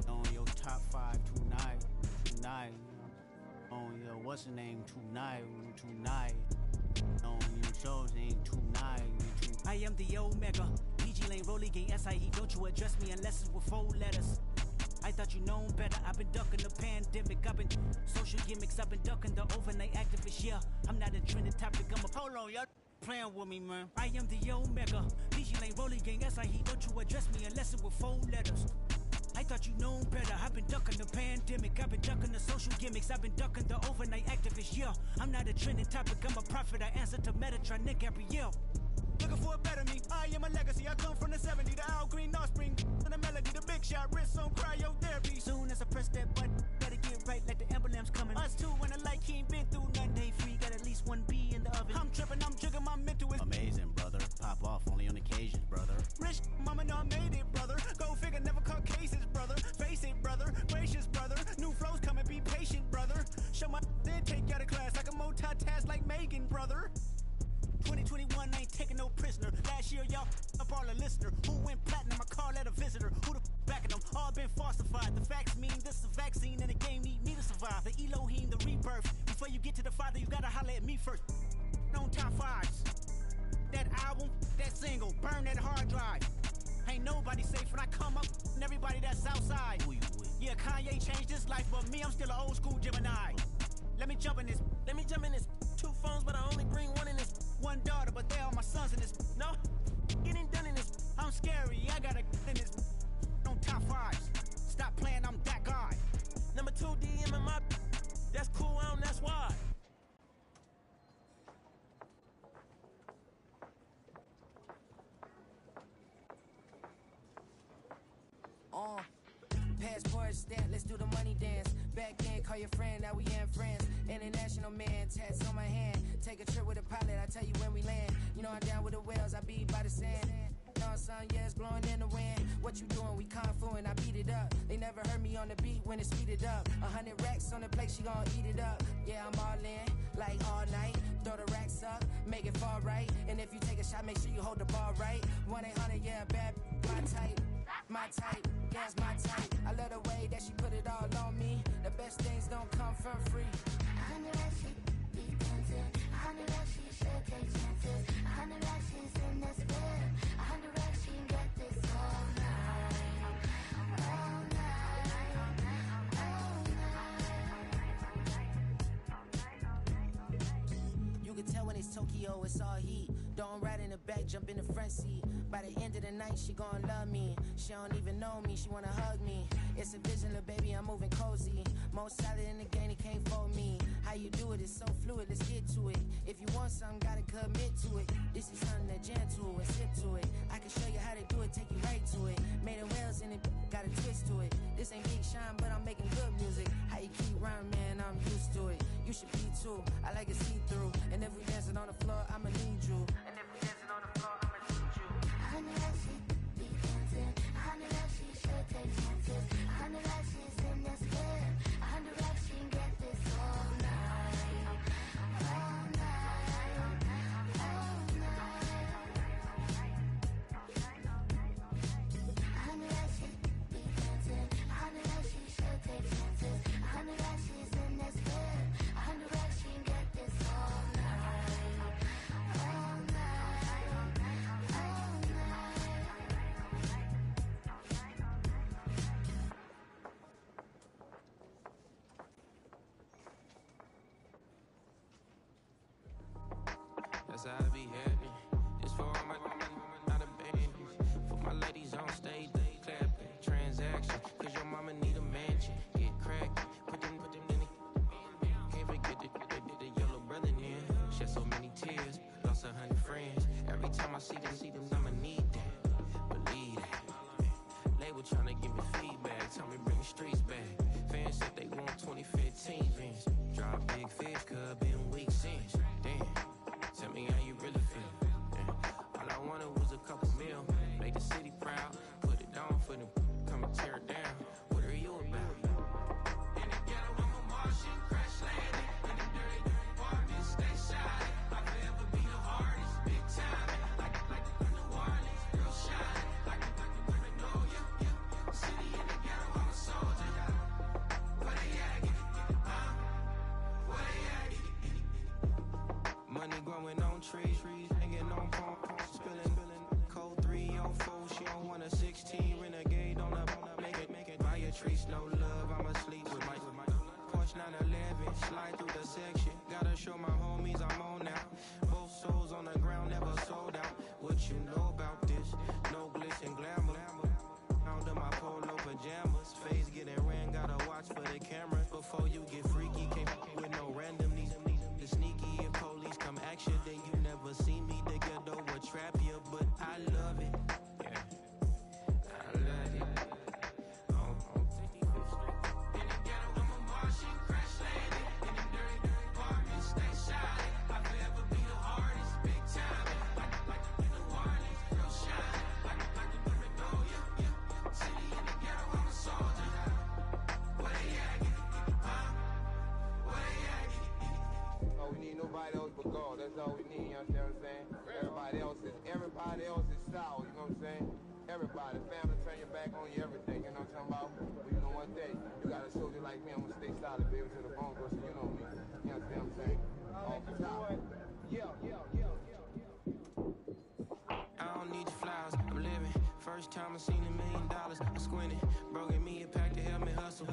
On your top 5 tonight. On your what's the name tonight. On your show's name tonight. I am the Omega. PG Lane, Rolly Gang, SIE. Don't you address me unless it's with 4 letters. I thought you known better. I've been ducking the pandemic. I've been social gimmicks. I've been ducking the overnight activists. Yeah, I'm not a trending topic. I'm a hold on, y'all playing with me, man. I am the Omega. PG Lane, Rolly Gang, SIE. Don't you address me unless it's with 4 letters. I thought you known better. I've been ducking the pandemic. I've been ducking the social gimmicks. I've been ducking the overnight activists. Yeah, I'm not a trending topic. I'm a prophet. I answer to Metatron, Nick Gabrielle. Looking for a better me. I am a legacy. I come from the 70s. The Al Green offspring. And the melody. The big shot. Wrist on cryotherapy. Soon as I press that button, better get right like the emblem's coming. Us two when the light he ain't been through nothing. Day free. Got at least 1 B in the oven. I'm tripping. I'm jigging. My mental is amazing, brother. Pop off only on occasions, brother. Rich mama know I made it, brother. Go figure. Never caught cases, brother. Face it, brother. Gracious, brother. New flows coming. Be patient, brother. Show my then take you out of class. Like a multitask like Megan, brother. 2021, I ain't taking no prisoner. Last year, y'all up all the listener. Who went platinum? I call that a visitor. Who the back of them? All been falsified. The facts mean this is a vaccine and the game need me to survive. The Elohim, the rebirth. Before you get to the Father, you gotta holler at me first. On top 5s. That album, that single, burn that hard drive. Ain't nobody safe when I come up and everybody that's outside. Who you with? Yeah, Kanye changed his life, but me, I'm still an old school Gemini. Let me jump in this. 2 phones, but I only bring 1 in this. 1 daughter, but they all my sons in this. No, getting done in this. I'm scary, I gotta in this. On top 5s. Stop playing, I'm that guy. Number 2 DM in my. That's cool, that's why. Passport stamp, let's do the money dance. Back then, call your friend, now we in friends. International man, tats on my hand. Take a trip with a pilot, I tell you when we land. You know I'm down with the whales, I be by the sand. No, son, yeah, it's blowing in the wind. What you doing? We kung fu and I beat it up. They never heard me on the beat when it's speeded up. 100 racks on the plate, she gon' eat it up. Yeah, I'm all in, like all night. Throw the racks up, make it fall right. And if you take a shot, make sure you hold the ball right. 1-800, yeah, bad, my type, yeah, it's my type. I love the way that she put it all on me. The best things don't come for free. 100 racks, she be dancing. 100 racks, she should take chances. 100 racks, she's in this bed. 100 racks, she can get this all night. All night. All night. You can tell when it's Tokyo, it's all heat. Don't ride in the back, jump in the front seat. By the end of the night, she gon' love me. She don't even know me, she wanna hug me. It's a vision, little baby, I'm moving cozy. Most solid in the game, he can't fold me. How you do it, it's so fluid, let's get to it. If you want something, gotta commit to it. This is something that gentle and sip to it. I can show you how to do it, take you right to it. Made in Wales and it got a twist to it. This ain't Big Sean, but I'm making good music. How you keep rhyming, man, I'm used to it. You should be too, I like it see-through. And if we dancing on the floor, I'ma need you. And if we dancing on the floor, I'ma need you. 100 racks, she be dancing. 100 racks, she should take chances. 100 racks, she's in this bed. 100 racks, she can get this all night. All night. All night. 100 racks, she be dancing. 100 racks, she should take chances. 100 racks, she's in this bed. 100 racks, she can get this all night. All night. All That's how I be happening. This for all my not abandoned. For my ladies on stage, they clapping. Transaction, cause your mama need a mansion. Get cracked, put them in the. Can't forget the yellow brother in. Shed so many tears, lost 100 friends. Every time I see them, I'ma need that. Believe that. Label tryna give me feedback, tell me bring the streets back. Fans said they want 2015 Vince. Drop big fish, cuz been weeks since. Damn. Tell me how you really feel. Yeah. All I wanted was a couple mil. Make the city proud. Put it on for them. Come and tear it down. What are you about? In the ghetto, I'm a Martian. Crash landing. In the dirty apartments. Stay shining. I'll forever be the hardest. Big time. Like New Orleans. Real shine. Like women know you. City in the ghetto, I'm a soldier. Where they at? Where they at? Money growing on trees, hanging on palm, spilling, code 304. She don't want a 16, renegade on a make it. Buy a trees, no love. I'ma sleep with my Porsche 911, slide through the section. Gotta show my homies I'm on now. Both souls on the ground, never sold out. What you know about this? No glitz and glamour. Out of my polo pajamas, face getting ran. Gotta watch for the cameras before you get freaky. Can't with no randomness. The sneaky if police come action, then you never see me. The ghetto will trap you, but I love it. Yeah, I love it. In the ghetto, I'm a Martian, crash landing. In the dirty apartments, stay shining. I'll forever be the hardest, big time. Like New Orleans, real shine. Like the women know you. City in the ghetto, I'm a soldier. Where they at? Where they at? Oh, we need nobody else but God. That's all we need, you understand what I'm saying? Everybody else is sour, you know what I'm saying? Everybody, family, turn your back on you, everything, you know what I'm talking about? But you know one day, you got a soldier like me, I'm gonna stay solid, baby, to the bone, so you know me. You understand what I'm saying? Off the top. I don't need your flowers, I'm living. First time I seen $1 million, I squinted. Broken me a pack to help me hustle.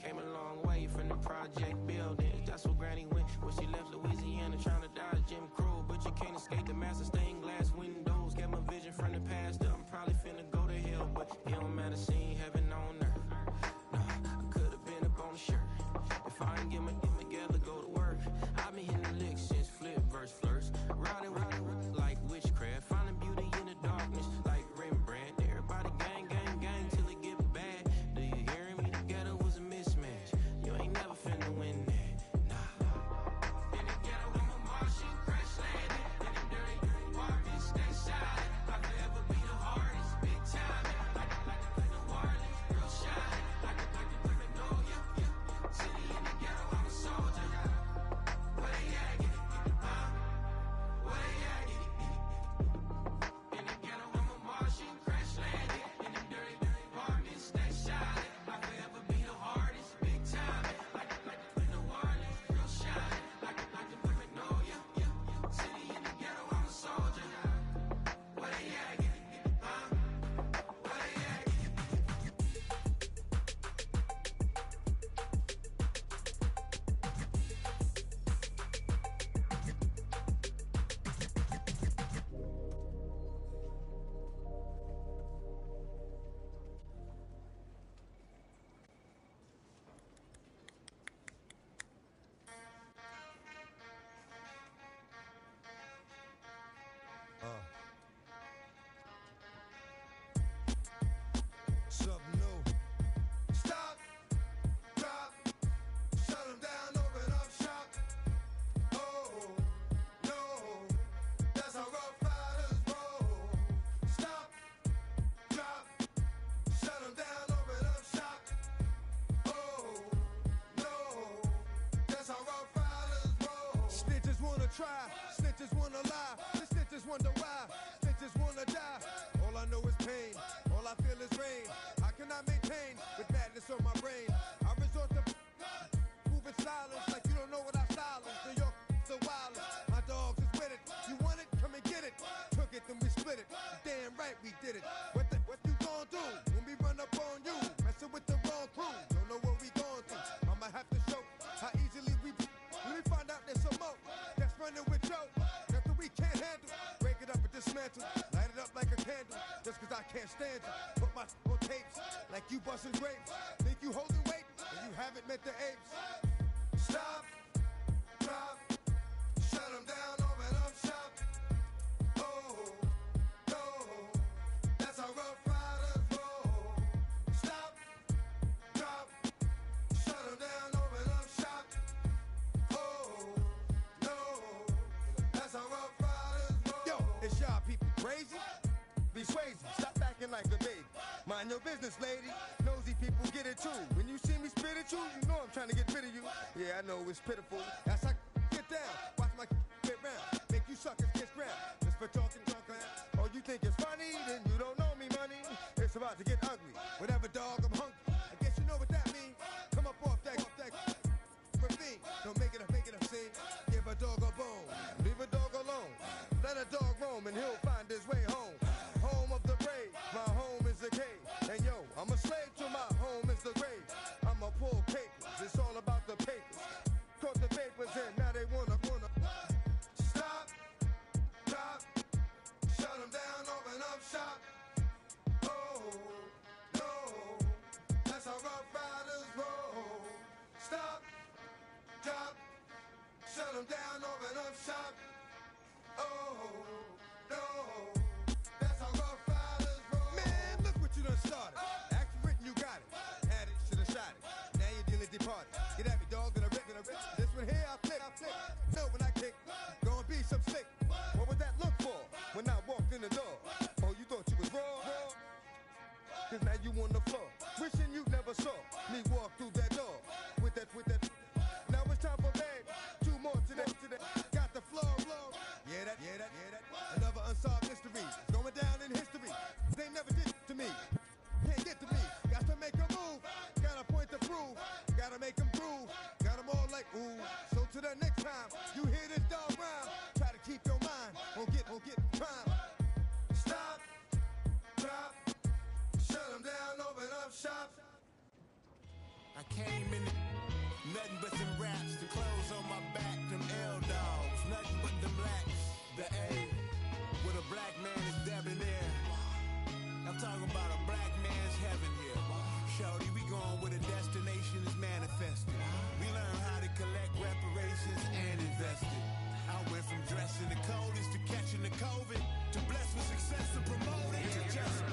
Came a long way from the project building. That's where Granny went when she left Louisiana, trying to dodge Jim Crow. But you can't escape the master stained glass windows. Get my vision from the past. I'm probably finna go to hell, but it don't matter, seeing heaven on earth. No, I could have been up on the shirt. If I ain't get my get together, go to work. I've been hitting the licks since flip verse flirts. Riding like witchcraft, finding beauty in the darkness like Rembrandt. Everybody gang, gang, gang till it get bad. Do you hear me? The ghetto was a mismatch. You ain't never finna win that. Nah. wanna try, snitches wanna lie, the snitches wonder why, snitches wanna die. All I know is pain, all I feel is rain. I cannot maintain with madness on my brain. I resort to moving silence like you don't know what I silence. New York, the wildest. My dogs is with it. You want it? Come and get it. Took it, then we split it. Damn right we did it. What you gon' do when we run up on you? Messing with the wrong crew. Don't know what we going through. I'ma have to show how easily we. Let me find out there's some more that's running with Joe. Nothing we can't handle. Break it up and dismantle. Light it up like a candle. Just cause I can't stand you. Put my on tapes like you busting grapes. Think you holding weight and you haven't met the apes. Stop, drop, shut them down, open up shop. Oh, no, that's how Rough Riders roll. Stop, drop, shut them down, open up shop. Oh, no, that's how Rough Riders roll. Yo, it's y'all people crazy? Be crazy, stop acting like a baby. Mind your business, lady. Nosy people get it too. When you see me spit at you, you know I'm trying to get rid of you. Yeah, I know it's pitiful. That's how get down. Watch my get round. Make you suckers kiss ground. Just for talking. Oh, you think it's funny? Then you don't know me, money. It's about to get ugly. Whatever, dog, I'm hungry. I guess you know what that means. Come up off that ravine. Don't make it a scene. Give a dog a bone. Leave a dog alone. Let a dog roam and he'll find his way home. Home of the brave. My home is the cave. And yo, I'm a slave to my home is the grave. I'm a pull papers. It's all about the papers. Caught the papers and now they wanna stop, drop, shut them down, open up shop. Oh, no, that's how Rough Riders roll. Stop, drop, shut them down, open up shop. Oh, no, that's how Rough Riders roll. Man, look what you done started. Action written, you got it. Had it, should've shot it. Now you're dealing departed. Get at me, dog, gonna rip. This one here, I flip. No, when I kick, gonna be some slick. What would that look for when I walked in the door? Oh, you thought you was raw? Cause now you on the floor. Wishing you never saw me walk through that door. With that. Now it's time for bed. Two more today. Got the floor. Yeah, that. Another unsolved mystery. Going down in history. They never did to me. Can't get to me. Got to make a move. Got a point to prove. Gotta make them groove. Got them all like ooh. So to the next time you hear this dog rhyme, try to keep your mind on get crime. Stop, drop, shut them down, open up shop. I came in nothing but some raps, the clothes on my back, them L-dogs, nothing but the blacks, the A, with a black man is debonair. I'm talking about a black man's heaven here. Shorty, we going where the destination is manifested. We learn how to collect reparations and invest it. I went from dressing the coldest to catching the COVID, to blessed with success to promote it, to just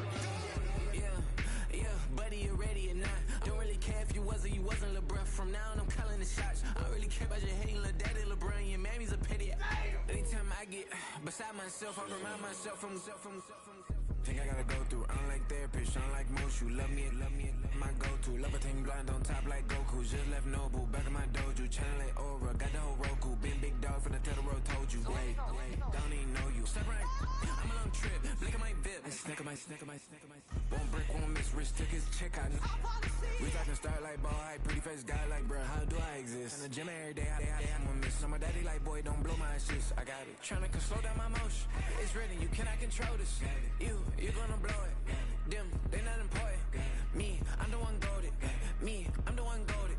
Yeah, buddy, you ready or not? Don't really care if you was or you wasn't LeBron. From now on, I'm calling the shots. I don't really care about your hating little daddy LeBron. Your mammy's a pity. Anytime I get beside myself, I remind myself from think I gotta go through. I don't like therapists, I don't like most. You love me, my go-to. Love a thing blind on top like Goku. Just left Noble, back in my dojo. Channel like Aura, got the whole Roku. Been big dog from the Tether Road, told you. Wait, don't even know you. Step right, I'm a long trip. Look at my VIP. Snack of my. Won't break, won't miss. Rich took his check out. We talking start like ball hype. Pretty face guy like, bruh, how do I exist? In the gym every day, I'm a miss. So my daddy like, boy, don't blow my assist. I got it. Tryna slow down my motion. It's written, you cannot control this. You're gonna blow it. Them, they not important. Me, I'm the one goated. Me, I'm the one goated.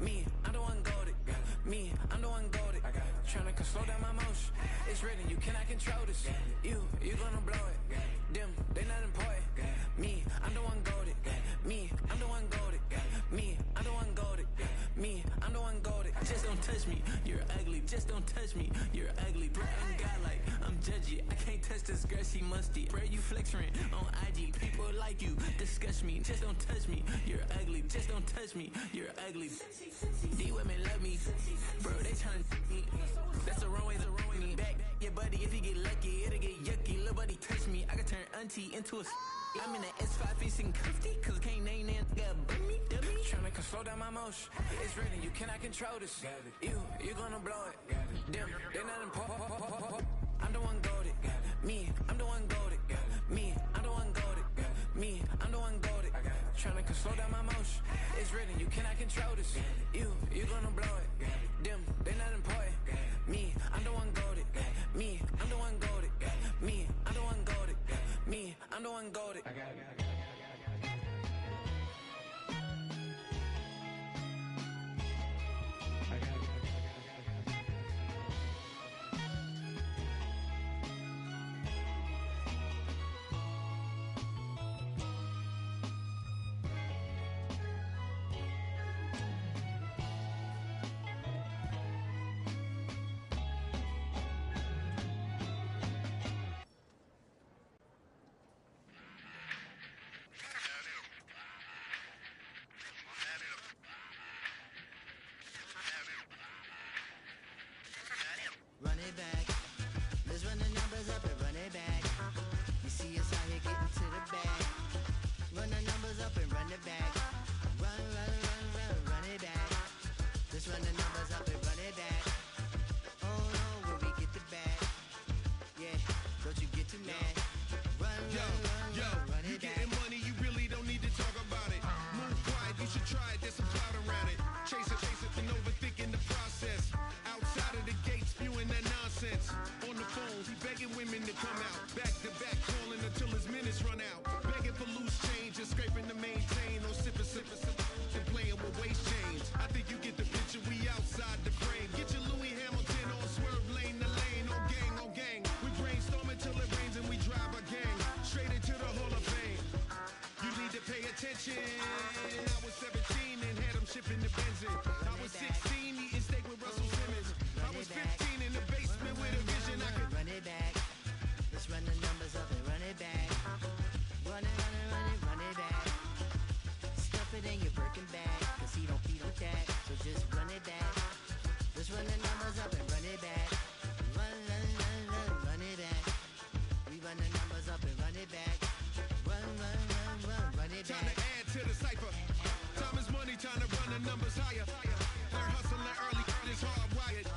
Me, I'm the one goated. Me, I'm the one goated. Tryna slow down my motion. It's written, you cannot control this. You're gonna blow it. Them, they not important. Me, I'm the one goated. Me, I'm the one goated. Me, I'm the one goated. Me, I'm the one goated. Just don't touch me, you're ugly. Just don't touch me, you're ugly. Bro, I'm godlike, I'm judgy. I can't touch this girl, she musty. Bro, you flexing on IG. People like you disgust me. Just don't touch me, you're ugly. Just don't touch me, you're ugly. These women love me, bro. They tryna me. That's the wrong way to me. Back, yeah, buddy. If you get lucky, it'll get yucky. Little buddy touch me, I can turn auntie into a. I'm in the S5 facing comfy, cause I can't name that nigga dummy. Tryna slow down my motion. It's written, you cannot control this. You're gonna blow it. Them, they not important. I'm the one goated. Me, I'm the one goated. Me, I'm the one goated. Me, I'm the one goated. Tryna slow down my motion. It's written, you cannot control this. You gonna blow it. Them, they not important. Me, I'm the one goated. Me, I'm the one goated. Me, I'm the one goated. Me, I'm the one goated. Run it back. Let's run the numbers up and run it back. You see us out here getting to the bag. Run the numbers up and run it back. Run it back. Let's run the numbers up and run it back. Oh no, when we get the bag. Yeah, don't you get too mad. Run it You back. getting money, you really don't need to talk about it. Move quiet, you should try it, there's some cloud around it. Chase it, and overthinking the process. Outside of the gates, spewing that nonsense. On the phone, he begging women to come out. Back to back, calling until his minutes run out. Begging for loose change and scraping to maintain. No sipping, and playing with waist chains. I think you get the picture, we outside the frame. Get your Louis Hamilton on swerve lane to lane. On gang. We brainstorm until it rains and we drive a gang. Straight into the Hall of Fame. You need to pay attention. I was 17 and had them shipping the benzin. I was 16 eating steak with Russell Simmons. I was 15 in the basement with a vision. I could run it back. Let's run the numbers up and run it back. Run it back. Stuff it in your Birkin bag, cause he don't feed on that. So just run it back. Let's run the numbers up and run it back. Run it back. We run the numbers up and run it back. Run it time back. to add to the cipher. Time is money, time to run the numbers higher. Learn hustling early, it's hardwired.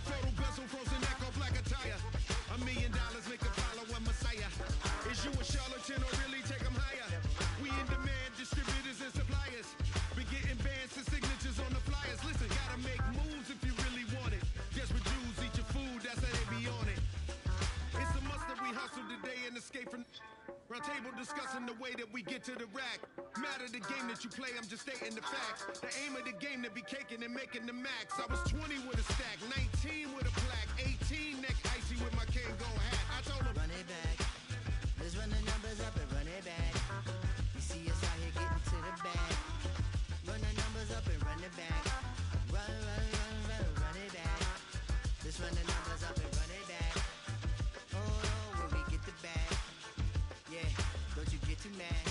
Photo bezel, frozen echo, black attire. $1 million make a follower Messiah. Is you a charlatan or really take them higher? We in demand, distributors and suppliers. Been getting bands and signatures on the flyers. Listen, gotta make moves if you really want it. Desperate Jews eat your food, that's how they be on it. It's a must that we hustle today and escape from round table discussing the way that we get to the rack. Matter the game that you play, I'm just stating the facts. The aim of the game to be caking and making the max. I was 20 with a stack, 19 with a plaque, 18 neck icy with my Kango hat. I told him Run it back. Let's run the numbers up and run it back. You see us out here getting to the bag. Run the numbers up and run it back. Run it back. Let's run the numbers up and run it back. Oh no, when we get the bag. Yeah, don't you get too mad.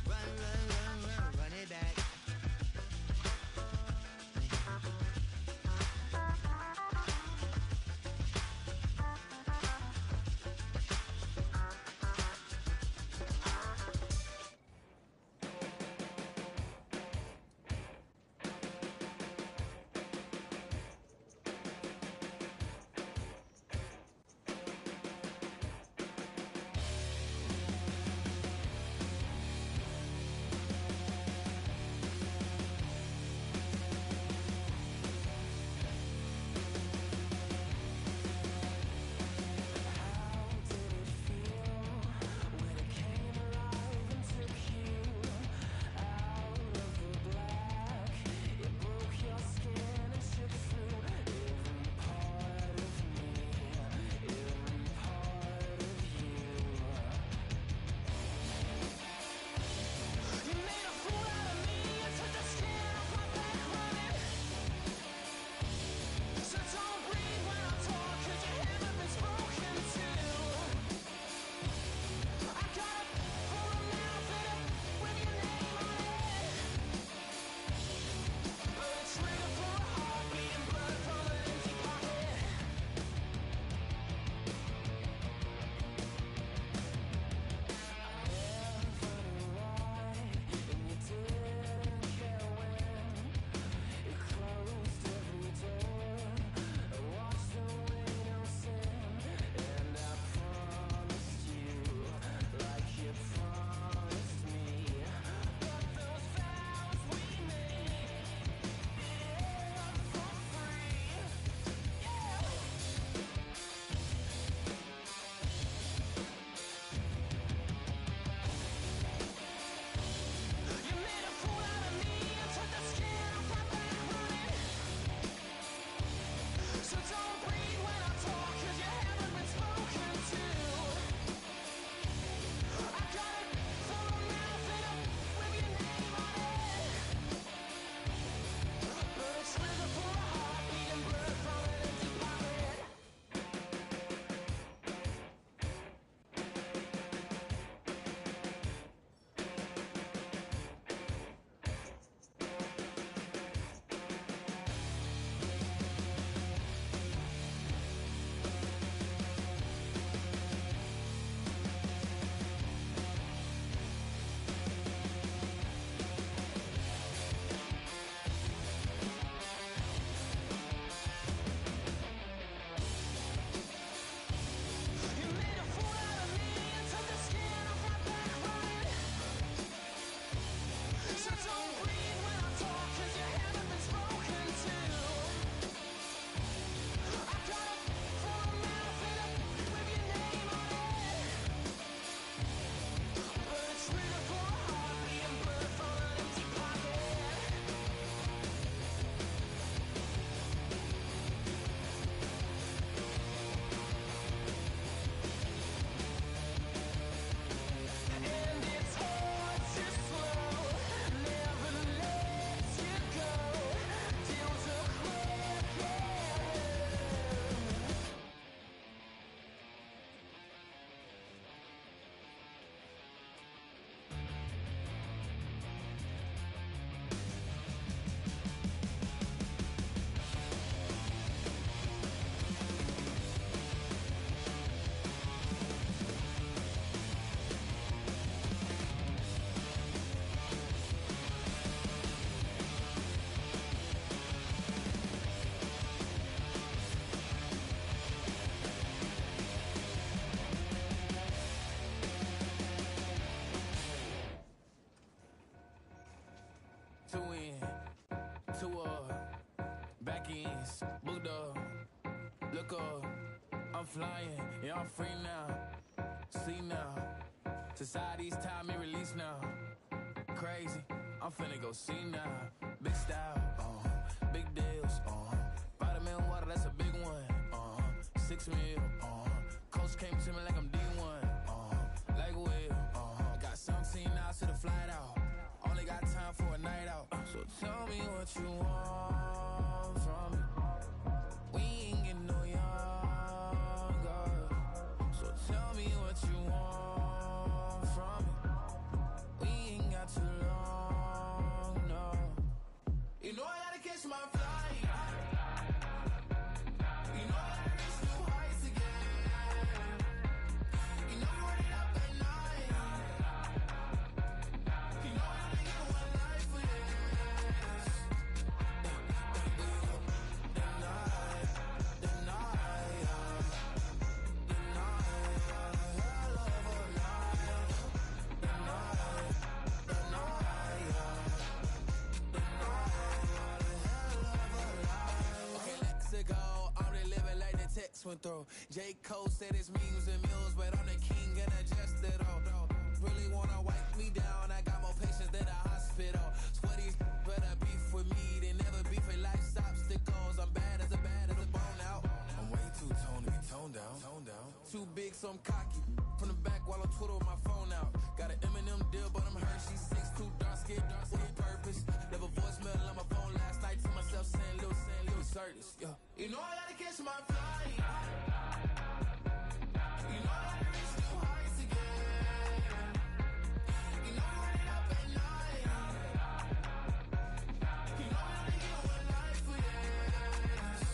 Run it back. Look up, I'm flying, yeah, I'm free now. See now, society's time me release now. Crazy, I'm finna go see now. Big style, big deals, vitamin water, that's a big one. 6 mil, coach came to me like I'm D1, like Will. I got 17 hours to the flight out. Only got time for a night out. So tell me what you want from me. We ain't getting no younger. So tell me what you want from me. We ain't got too long, no. You know I gotta catch my flight. You know I gotta reach new heights again. You know we run it up at night. You know I only get one life for this. Okay, let's go. I'm really living like the text went through. J. Cole said it's memes and mills, but I'm the king and adjusted all. Really wanna wipe me down. I got more patience than a hospital. Sweaty better beef with me. They never beef with life's obstacles. I'm bad as a bone out. I'm way too toned to be toned down. Too big, so I'm cocky. From the back while on Twitter with my phone out. Got an Eminem deal, but I'm Hershey 6'2", dark skin with purpose. Never voicemail on my phone last night to myself saying Lil Curtis. Yeah. You know I gotta catch my flight. You know I gotta reach new heights again. You know we run it up at night. You know we only get one life for this.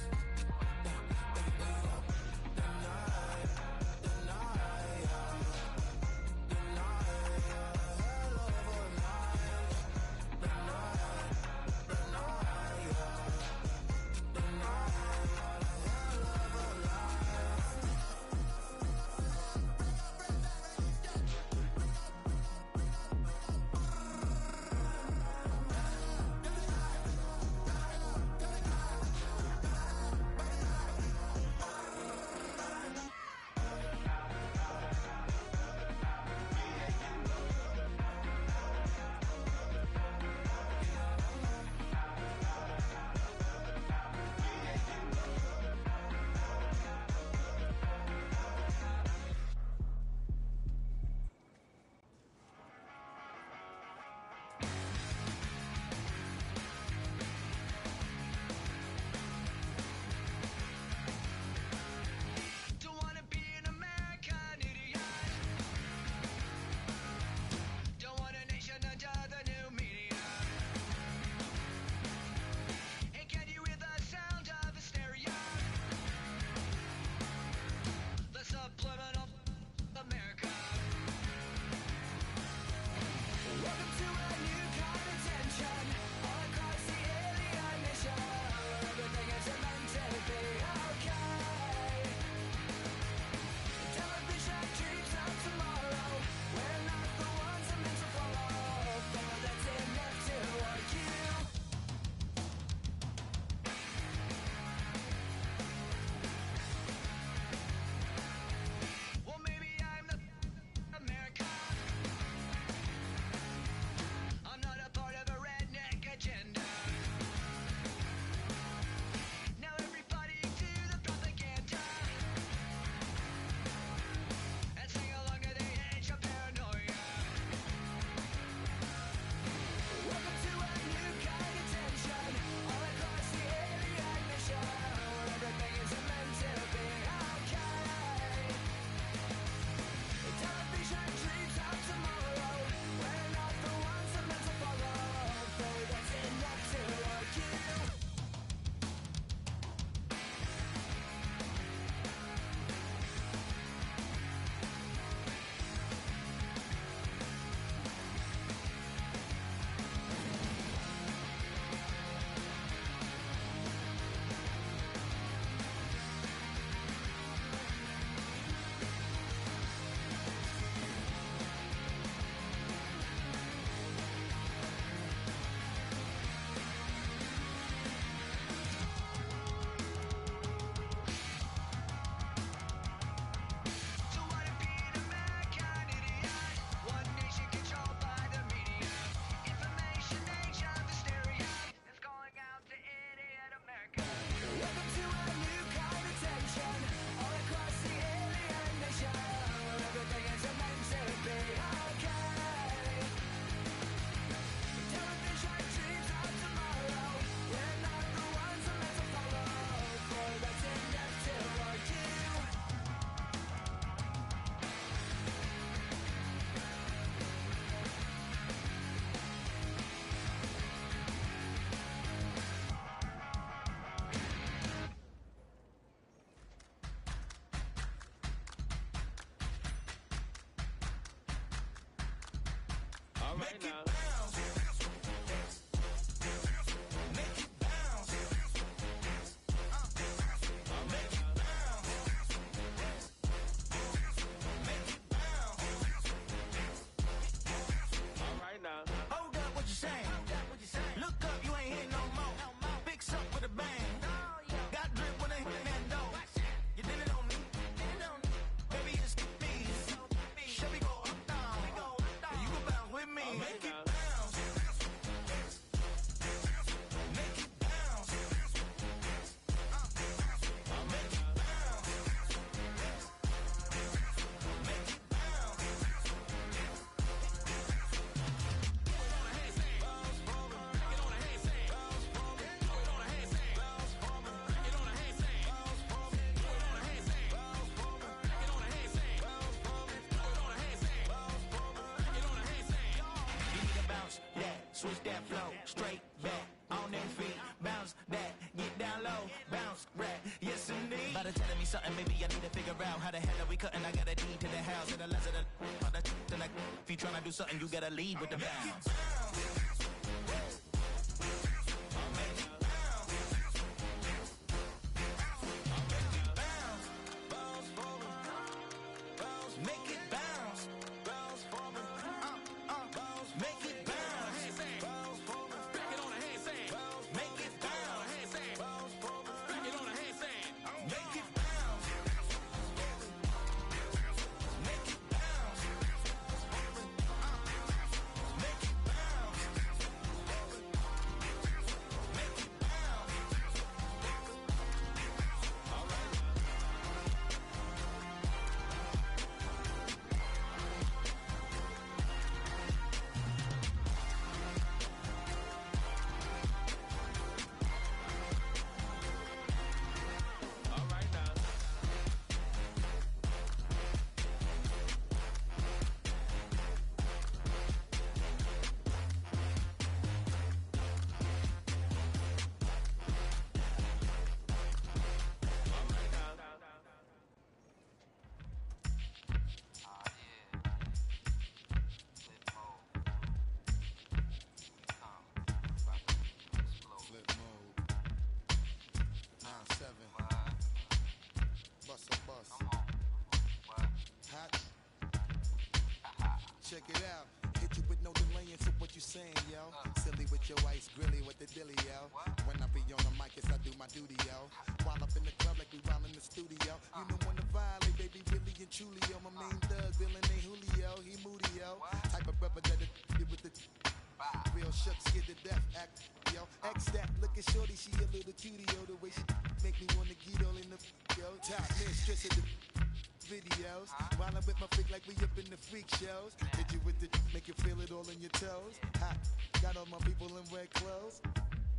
Make it bounce. Make it bounce. Make it bounce. Make it bounce. All right now. Hold up, what you saying? Look up, you ain't hitting no more. Fix up with a bang. Got drip when I hit that door. You did it on me. Baby, it's me. Should we go up, down? You can bounce with me. Make it bounce. Make it bounce. Make it bounce. Make it bounce. You need to bounce that, switch that flow, straight back, on them feet, bounce that, get down low, bounce right, yes indeed. By the telling me something, maybe I need to figure out how the hell are we cutting. I got a deed to the house, and the less of the if you tryna do something, you gotta lead with the bounce. Make it bounce. Make it bounce. Back it on a handstand. Make it bounce. Back it on a handstand. Make it bounce. Make it bounce. Make it bounce. Make it bounce. All right. All right now. Flip mode. 9-7. Bust a bus. Hot. Check it out. Hit you with no delaying, so what you saying, yo? Silly with your ice, grilly with the dilly, yo. When I be on the mic, yes, I do my duty, yo. While up in the club like we while in the studio. You know when to violate, baby, really and truly, yo. My main thug, villain ain't Julio, he moody, yo. Type of brother that it with the real shook, scared to death, act, yo. X that, looking shorty, she a little cutie, yo. The way she make me wanna get all in the, yo. Top mistress of the videos. While I'm with my freak like we up in the freak shows. Hit you with the, make you feel it all in your toes. Hot, got all my people in red clothes.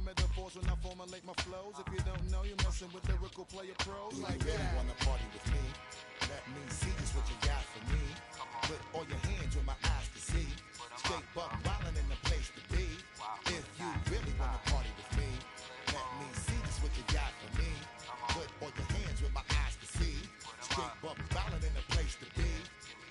Metaphors when I formulate my flows. If you don't know, you're messing with lyrical player pros. Do like you really wanna party with me? Let me see just what you got for me. Put all your hands with my eyes to see. Straight buck wildin' in the place to be. If you really wanna party with me, let me see just what you got for me. Put all your hands with my eyes to see. Straight buck wildin' in the place to be.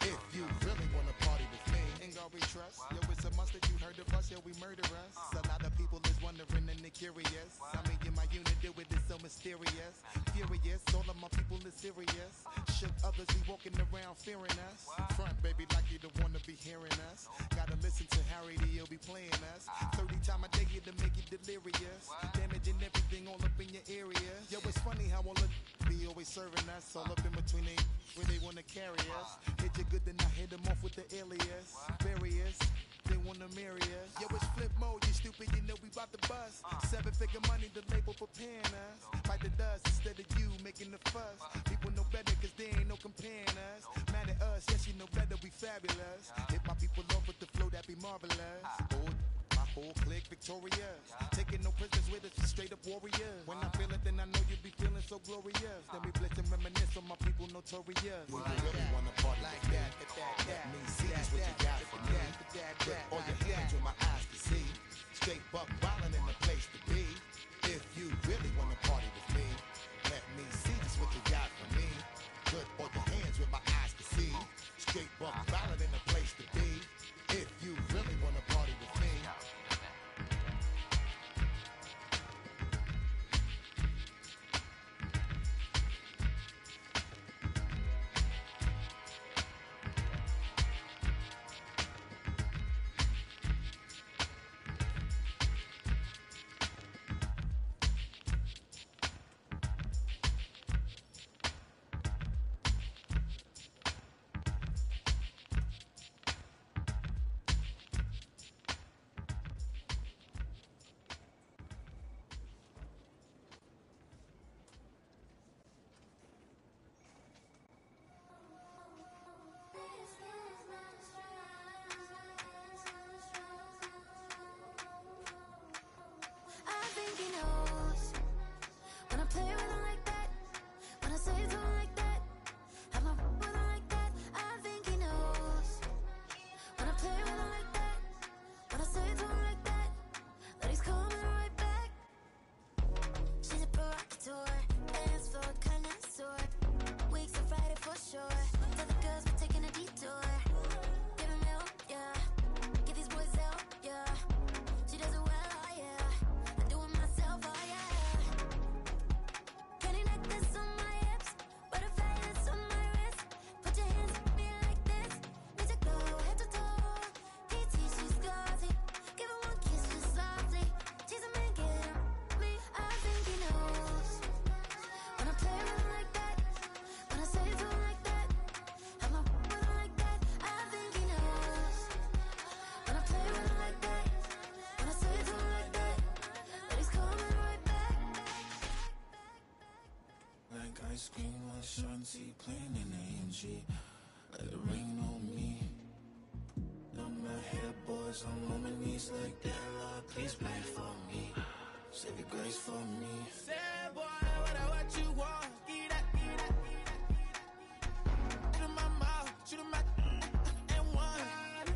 If you really wanna party with me, ain't gonna be trust. Yo, it's a must that you heard of us, yo, we murder us. A lot of people is wondering and they curious. I mean, in my unit, do it is so mysterious. Furious, all of my people is serious. Shook others be walking around fearing us. Front, baby, like you don't wanna be hearing us. Gotta listen to Harry, he'll be playing us. 30 times a day to make you delirious. Damaging everything all up in your area. Yo, it's funny how all the be always serving us. All up in between they, where they wanna carry us. Hit you good, then I hit them off with the alias. Various, they wanna marry us. Yo, it's flip mode, you stupid, you know we bout to bust. 7-figure money, the label preparing us. Fight the dust instead of you making the fuss. People know better cause they ain't no comparing us. Mad at us, yes, you know better, we fabulous. Hit my people off with the flow, that be marvelous. My whole clique victorious. Taking no prisoners with us, straight up warriors. When I feel it, then I know you be feeling so glorious. Then we blitz and reminisce on my people notorious. Do you really wanna party like that? Let me see just what you got for me. Put all your hands with my eyes to see. Straight buck wildin' in the place to be. If you really wanna party with me, let me see just what you got for me. Put all your hands with my eyes to see. Straight buck wildin' in the place to be. If you really wanna screen like Shanti playing in the AMG. Let it rain on me. Now my head boys, I'm on my knees like that. Lord, please pray for me. Save your grace for me. Say, boy, what you want? Eat that, eat that, eat that. Shoot in my mouth, shoot in my and one.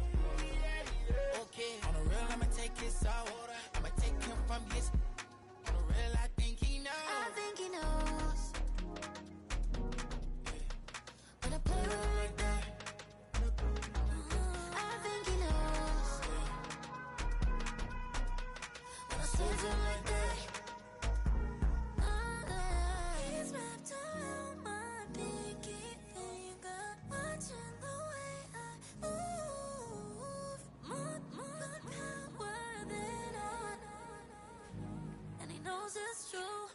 Okay, on the real, I'ma take his soul. I'ma take him from his. On the real, I think he knows. I think he knows. When I play with him like that, I think he knows. When I say to him like that, he's wrapped around my pinky finger, watching the way I move. More power than on, and he knows it's true.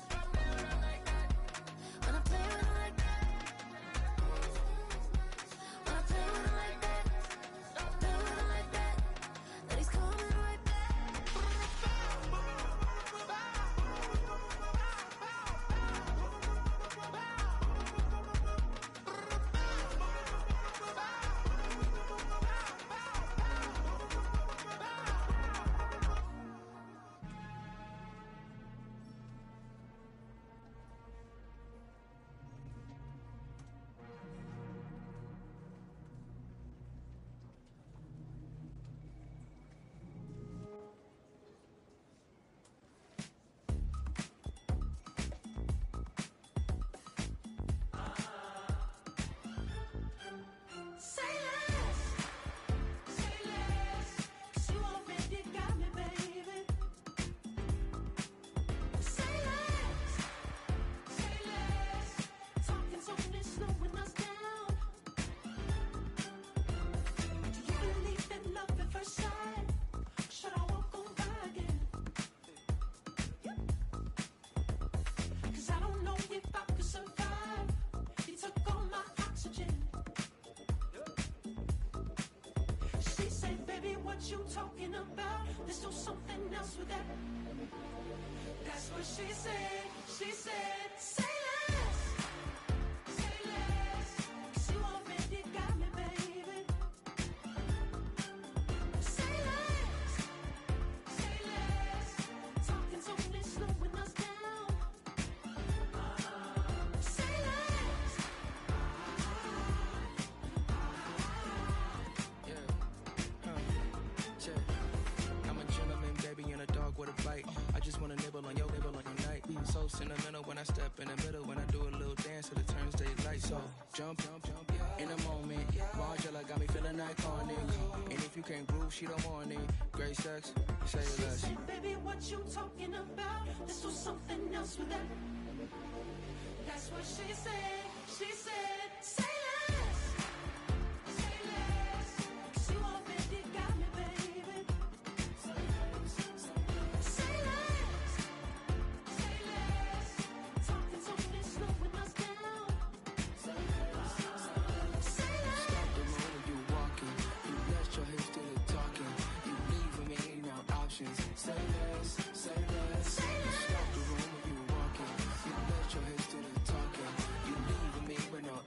When I play with him like that, when I play with him like that, play with him like that, that he's coming right say less, say less, 'cause you already got me, baby. Say less, talking's only slowing us down. Do you believe in love at first sight? Should I walk on by again? 'Cause I don't know if I could survive. You took all my oxygen. She said, baby, what you talking about? Let's do something else with that. That's what she said. She said, say less, 'cause you already got me, baby. Say less, talking's only slowing us down. Say less. I'm a gentleman, baby, and a dog with a bite. I just wanna nibble on your night. So sentimental when I step in the middle. When I do a little dance till it turns daylight. So jump, in a moment. Margella got me feeling iconic. And if you can't groove, she don't want it. Great sex, say She less. said, baby, what you talking about? Let's do something else with that. That's what she said. She said, say less, 'cause you already got me, baby. Say less, talking's only slowing us down. Say less. Stop the road when you walking. You let your hips do the talking. You leaving me no options. Say less, say less. Stop the room when you walking. You let your hips do the talking. You leaving me with no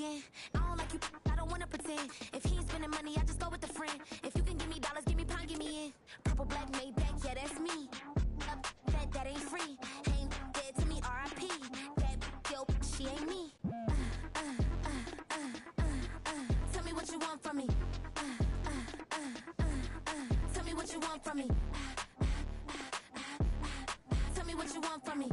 again. I don't like you, I don't wanna pretend. If he ain't spending money, I just go with the friend. If you can give me dollars, give me pound, give me in. Purple, black, made back, yeah, that's me. That ain't free. Ain't dead to me, R.I.P. That yo, she ain't me. Tell me what you want from me. Tell me what you want from me. Tell me what you want from me.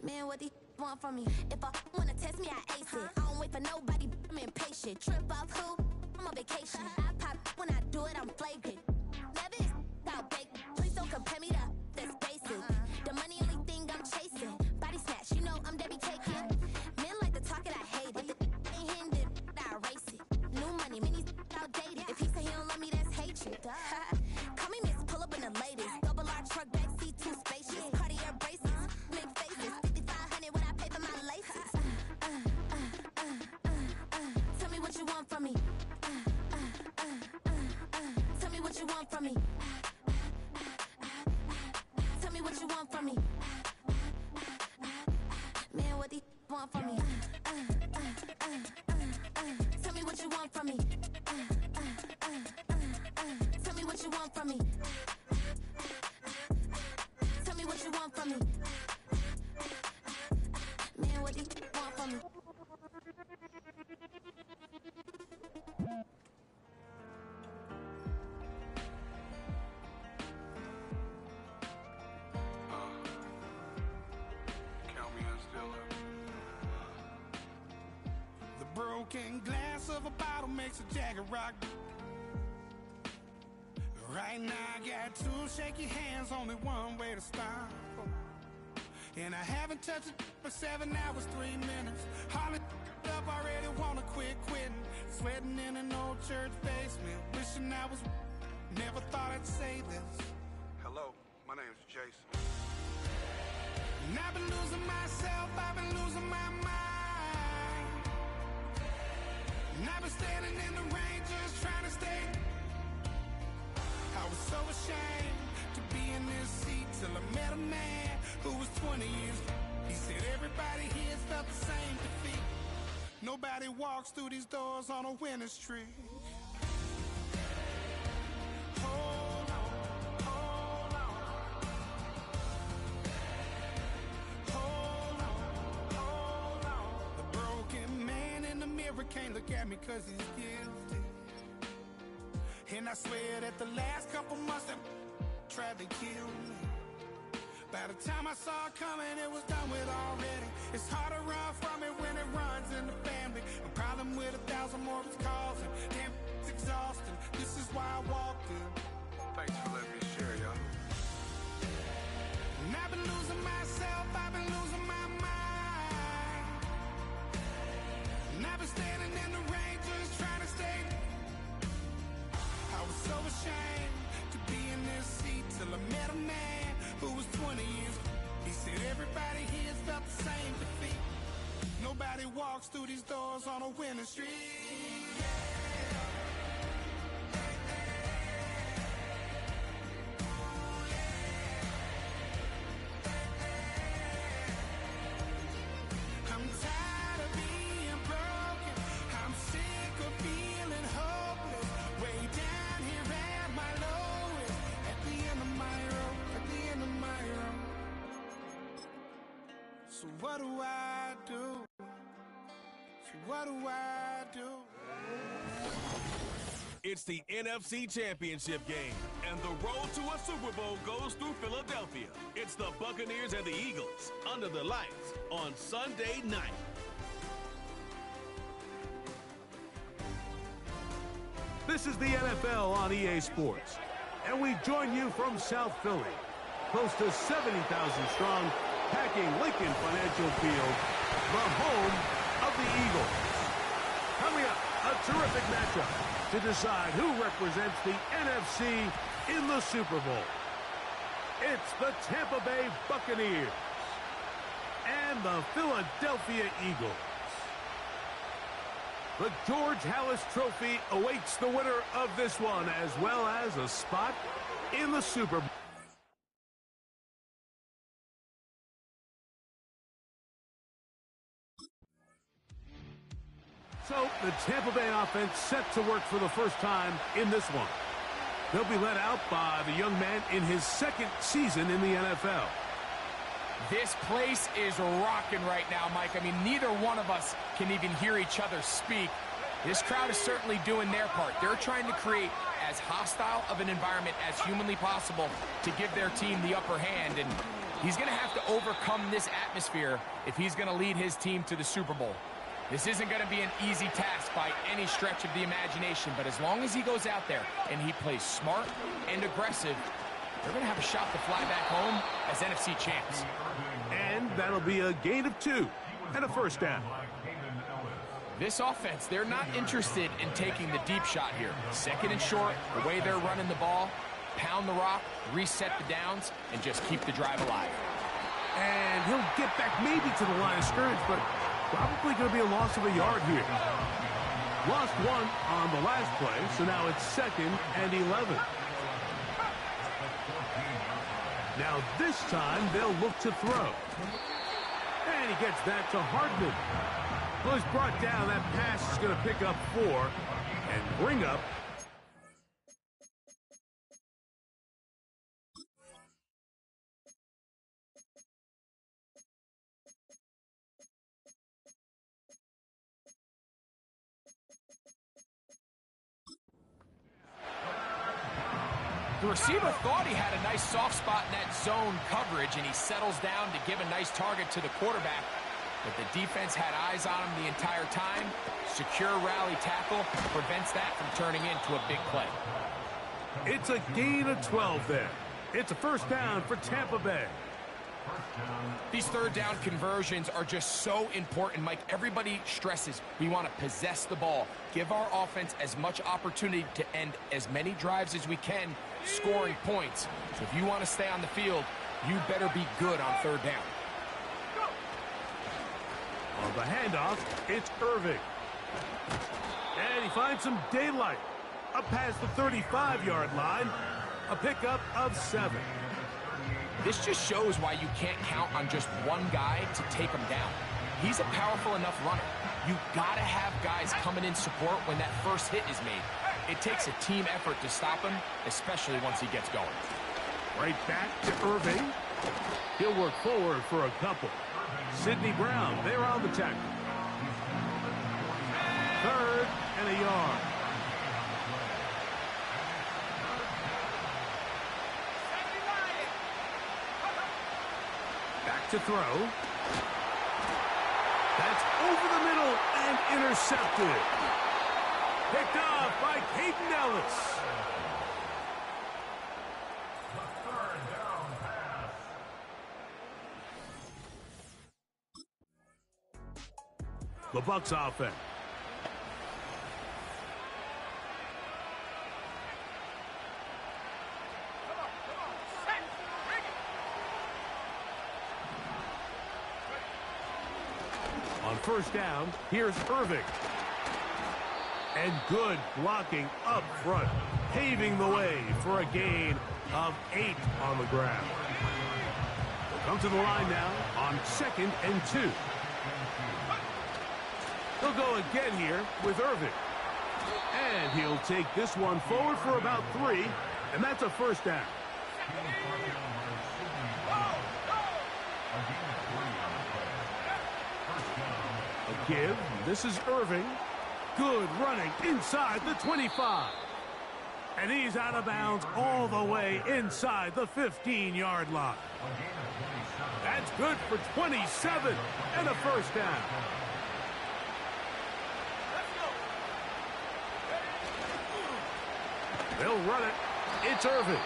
Man, what these want from me? If I wanna test me, I ace it. I don't wait for nobody, I'm impatient. Trip off who? I'm on vacation. I pop when I do it, I'm flagrant. Never is out big. Please don't compare me to that's basic. The money only thing I'm chasing. Body snatch, you know I'm Debbie Cakin. Men like to talk it, I hate it. If it ain't hindered, I erase it. New money, many outdated. If he say he don't love me, that's hatred. Call me Miss, pull up in the latest. Double R truck, backseat, too spacious. Cartier braces, make faces. 5,500 when I pay for my laces. Tell me what you want from me. Tell me what you want from me. Tell me what you want from me. Man, what these want from me? Tell me what you want from me. Tell me what you want from me. Tell me what you want from me. Man, what these want from me? Count me as still up. The broken glass of a bottle makes a jagged rock. Right now I got two shaky hands, only one way to stop. And I haven't touched it for 7 hours, 3 minutes. Hardly up, already wanna quit quitting. Sweating in an old church basement, wishing I was. Never thought I'd say this. Hello, my name's Jason. And I've been losing myself, I've been losing my mind. And I've been standing in the rain just trying to stay. I was so ashamed to be in this seat till I met a man who was 20 years. He said everybody here has felt the same defeat. Nobody walks through these doors on a winning streak. Hold on, hold on. Hold on, hold on. The broken man in the mirror can't look at me 'cause he's guilty. And I swear that the last couple months that tried to kill me. By the time I saw it coming, it was done with already. It's hard to run from it when it runs in the family. A problem with 1,000 more is causing. Damn, it's exhausting. This is why I walked in. Thanks for letting me share, y'all. And I've been losing myself, I've been losing my mind. And I've been standing in the rain just trying to stay. I was so ashamed to be in this seat till I met a man who was 20 years. He said everybody here has felt the same defeat. Nobody walks through these doors on a winning streak. I'm tired of being broken. I'm sick of feeling hopeless. Way down here at my lowest. At the end of my road. At the end of my road. So what do I do? So what do I do? It's the NFC Championship game, and the road to a Super Bowl goes through Philadelphia. It's the Buccaneers and the Eagles under the lights on Sunday night. This is the NFL on EA Sports, and we join you from South Philly, close to 70,000 strong, packing Lincoln Financial Field, the home of the Eagles. Coming up, a terrific matchup to decide who represents the NFC in the Super Bowl. It's the Tampa Bay Buccaneers and the Philadelphia Eagles. The George Halas Trophy awaits the winner of this one, as well as a spot in the Super Bowl. So the Tampa Bay offense set to work for the first time in this one. They'll be led out by the young man in his second season in the NFL. This place is rocking right now, Mike. I mean, neither one of us can even hear each other speak. This crowd is certainly doing their part. They're trying to create as hostile of an environment as humanly possible to give their team the upper hand. And he's going to have to overcome this atmosphere if he's going to lead his team to the Super Bowl. This isn't going to be an easy task by any stretch of the imagination, but as long as he goes out there and he plays smart and aggressive, they're going to have a shot to fly back home as NFC champs. And that'll be a gain of 2 and a first down. This offense, they're not interested in taking the deep shot here. Second and short, the way they're running the ball, pound the rock, reset the downs, and just keep the drive alive. And he'll get back maybe to the line of scrimmage, but probably going to be a loss of a yard here. Lost 1 on the last play, so now it's 2nd and 11. Now this time they'll look to throw. And he gets that to Hardman. Well, he's brought down. That pass is going to pick up 4 and bring up the receiver thought he had a nice soft spot in that zone coverage, and he settles down to give a nice target to the quarterback. But the defense had eyes on him the entire time. Secure rally tackle prevents that from turning into a big play. It's a gain of 12 there. It's a first down for Tampa Bay. These third down conversions are just so important, Mike. Everybody stresses we want to possess the ball, give our offense as much opportunity to end as many drives as we can, scoring points. So if you want to stay on the field, you better be good on third down. On the handoff, it's Irving. And he finds some daylight. Up past the 35-yard line, a pickup of 7. This just shows why you can't count on just one guy to take him down. He's a powerful enough runner. You've got to have guys coming in support when that first hit is made. It takes a team effort to stop him, especially once he gets going. Right back to Irving. He'll work forward for a couple. Sidney Brown, they're on the tackle. 3rd and a yard. Back to throw. That's over the middle and intercepted. Picked off by Caden Ellis. The Bucs offense. On first down, here's Irving. And good blocking up front, paving the way for a gain of 8 on the ground. We'll come to the line now on 2nd and 2. He'll go again here with Irving. And he'll take this one forward for about 3, and that's a first down. A give. This is Irving. Good running inside the 25. And he's out of bounds all the way inside the 15-yard line. That's good for 27 and a first down. They'll run it. It's Irving.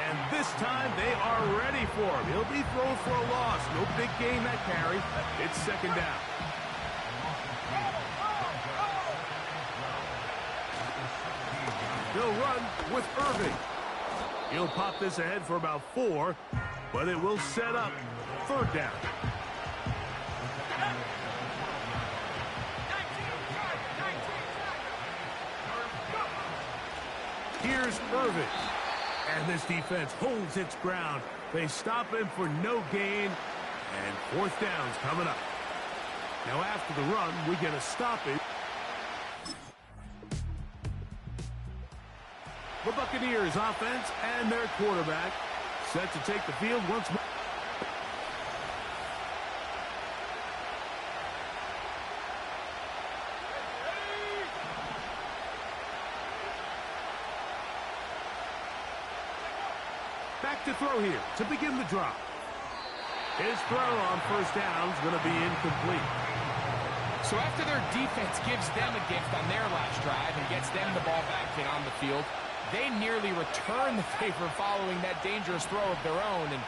And this time they are ready for him. He'll be thrown for a loss. No big gain that carry. It's 2nd down. They'll run with Irving. He'll pop this ahead for about 4, but it will set up 3rd down. Here's Irving. And this defense holds its ground. They stop him for no gain. And 4th down's coming up. Now after the run, we get a stoppage. The Buccaneers offense and their quarterback set to take the field once more. Back to throw here to begin the drive. His throw on first down is going to be incomplete. So after their defense gives them a gift on their last drive and gets them the ball back in on the field, they nearly return the favor following that dangerous throw of their own. And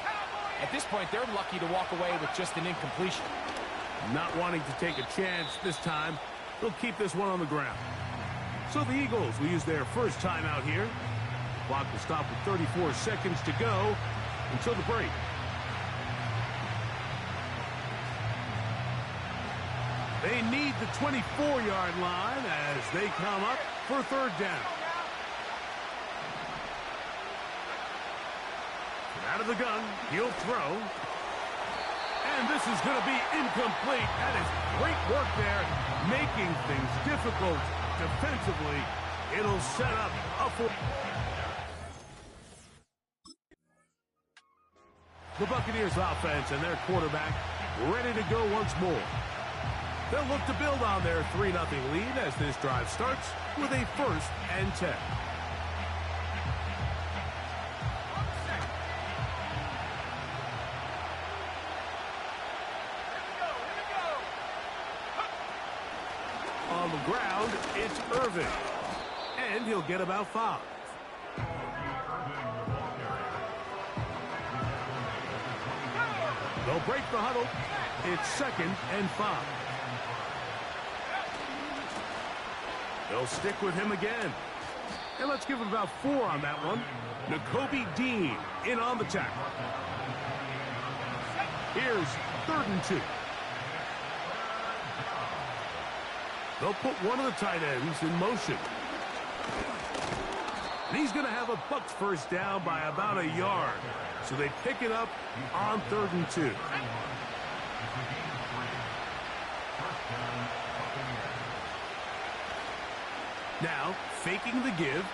at this point, they're lucky to walk away with just an incompletion. Not wanting to take a chance this time, they'll keep this one on the ground. So the Eagles will use their first timeout here. Clock will stop with 34 seconds to go until the break. They need the 24-yard line as they come up for third down. Out of the gun, he'll throw. And this is going to be incomplete. That is great work there, making things difficult defensively. It'll set up a four. The Buccaneers offense and their quarterback ready to go once more. They'll look to build on their 3-0 lead as this drive starts with a 1st and 10. On the ground, it's Irvin. And he'll get about 5. They'll break the huddle. It's 2nd and 5. They'll stick with him again. And let's give it about 4 on that one. Nakobe Dean in on the tackle. Here's 3rd and 2. They'll put one of the tight ends in motion. And he's going to have a Bucs first down by about a yard. So they pick it up on 3rd and 2. Now, faking the give.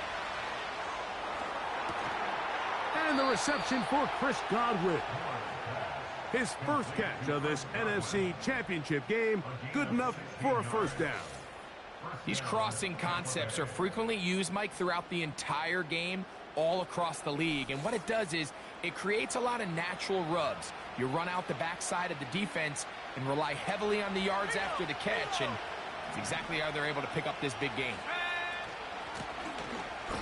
And the reception for Chris Godwin. His first catch of this NFC Championship game, good enough for a first down. These crossing concepts are frequently used, Mike, throughout the entire game, all across the league. And what it does is it creates a lot of natural rubs. You run out the backside of the defense and rely heavily on the yards after the catch, and it's exactly how they're able to pick up this big game.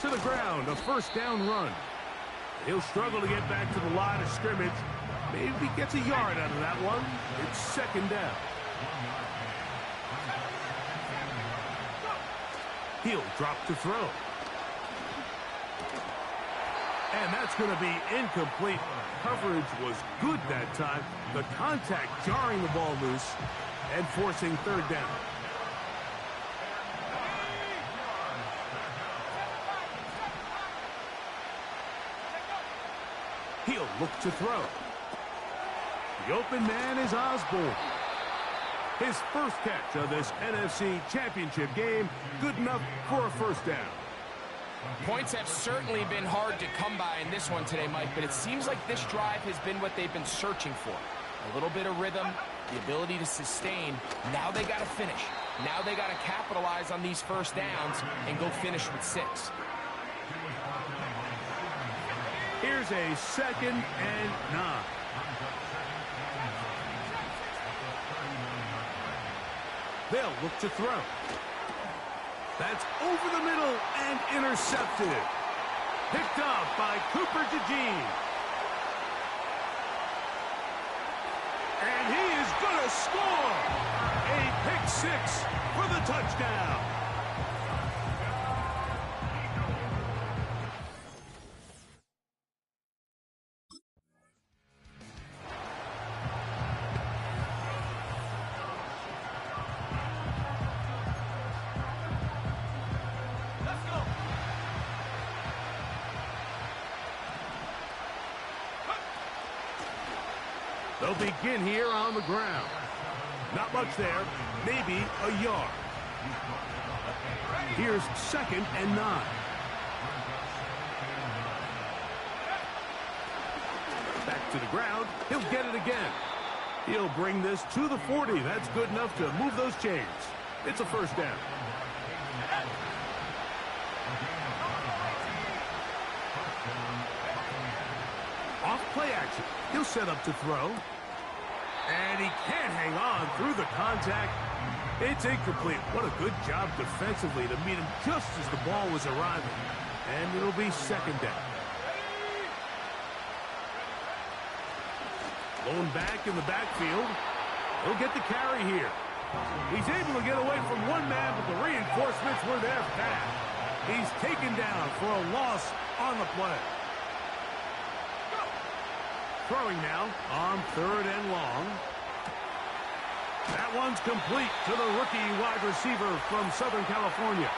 To the ground, a first down run. He'll struggle to get back to the line of scrimmage. Maybe gets a yard out of that one. It's 2nd down. He'll drop to throw. And that's going to be incomplete. Coverage was good that time. The contact jarring the ball loose and forcing 3rd down. He'll look to throw. The open man is Osborne. His first catch of this NFC Championship game, good enough for a first down. Points have certainly been hard to come by in this one today, Mike, but it seems like this drive has been what they've been searching for. A little bit of rhythm, the ability to sustain. Now they got to finish. Now they got to capitalize on these first downs and go finish with 6. Here's a 2nd and 9. They'll look to throw. That's over the middle and intercepted. Picked up by Cooper DeJean. And he is going to score. A pick 6 for the touchdown. They'll begin here on the ground. Not much there, maybe a yard. Here's 2nd and 9. to the ground. He'll get it again. He'll bring this to the 40. That's good enough to move those chains. It's a first down. Off play action. He'll set up to throw. And he can't hang on through the contact. It's incomplete. What a good job defensively to meet him just as the ball was arriving. And it'll be second down. Going back in the backfield. He'll get the carry here. He's able to get away from one man, but the reinforcements were there fast. He's taken down for a loss on the play. Throwing now on 3rd and long. That one's complete to the rookie wide receiver from Southern California.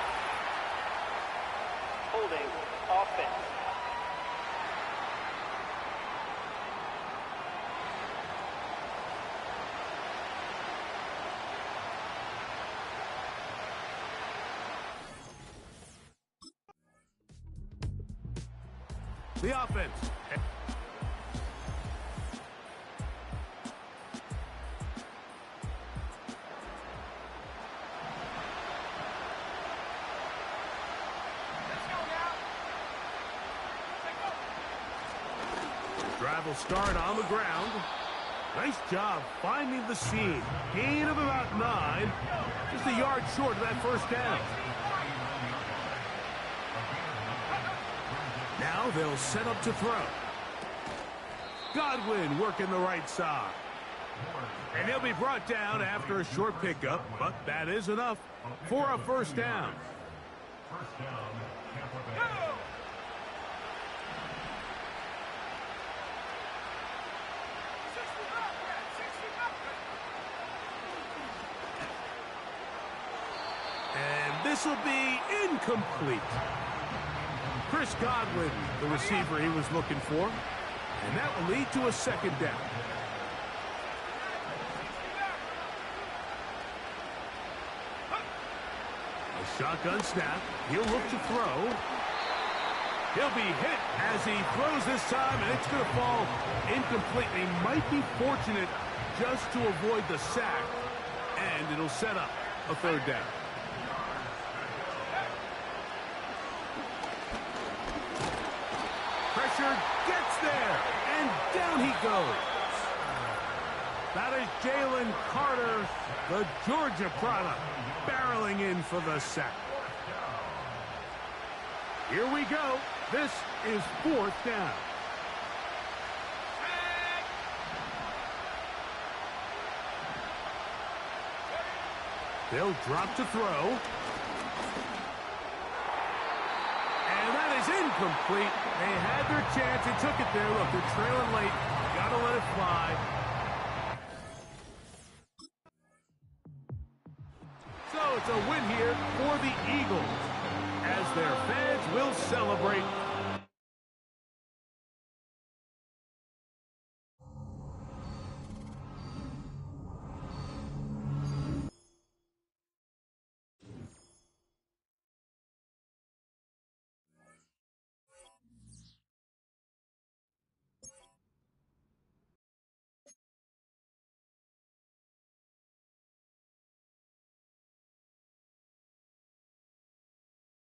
Holding offense. The offense. Drive will start on the ground. Nice job finding the seam. Gain of about 9. Just a yard short of that first down. Now they'll set up to throw. Godwin working the right side. And he'll be brought down after a short pickup, but that is enough for a first down. First down, Tampa Bay. And this will be incomplete. Chris Godwin, the receiver he was looking for. And that will lead to a second down. A shotgun snap. He'll look to throw. He'll be hit as he throws this time, and it's going to fall incomplete. He might be fortunate just to avoid the sack, and it'll set up a third down. Pressure gets there, and down he goes. That is Jalen Carter, the Georgia product, barreling in for the sack. Here we go. This is 4th down. They'll drop to throw. And that is incomplete. They had their chance. They took it there. Look, they're trailing late. Gotta let it fly. So it's a win here for the Eagles, as their fans will celebrate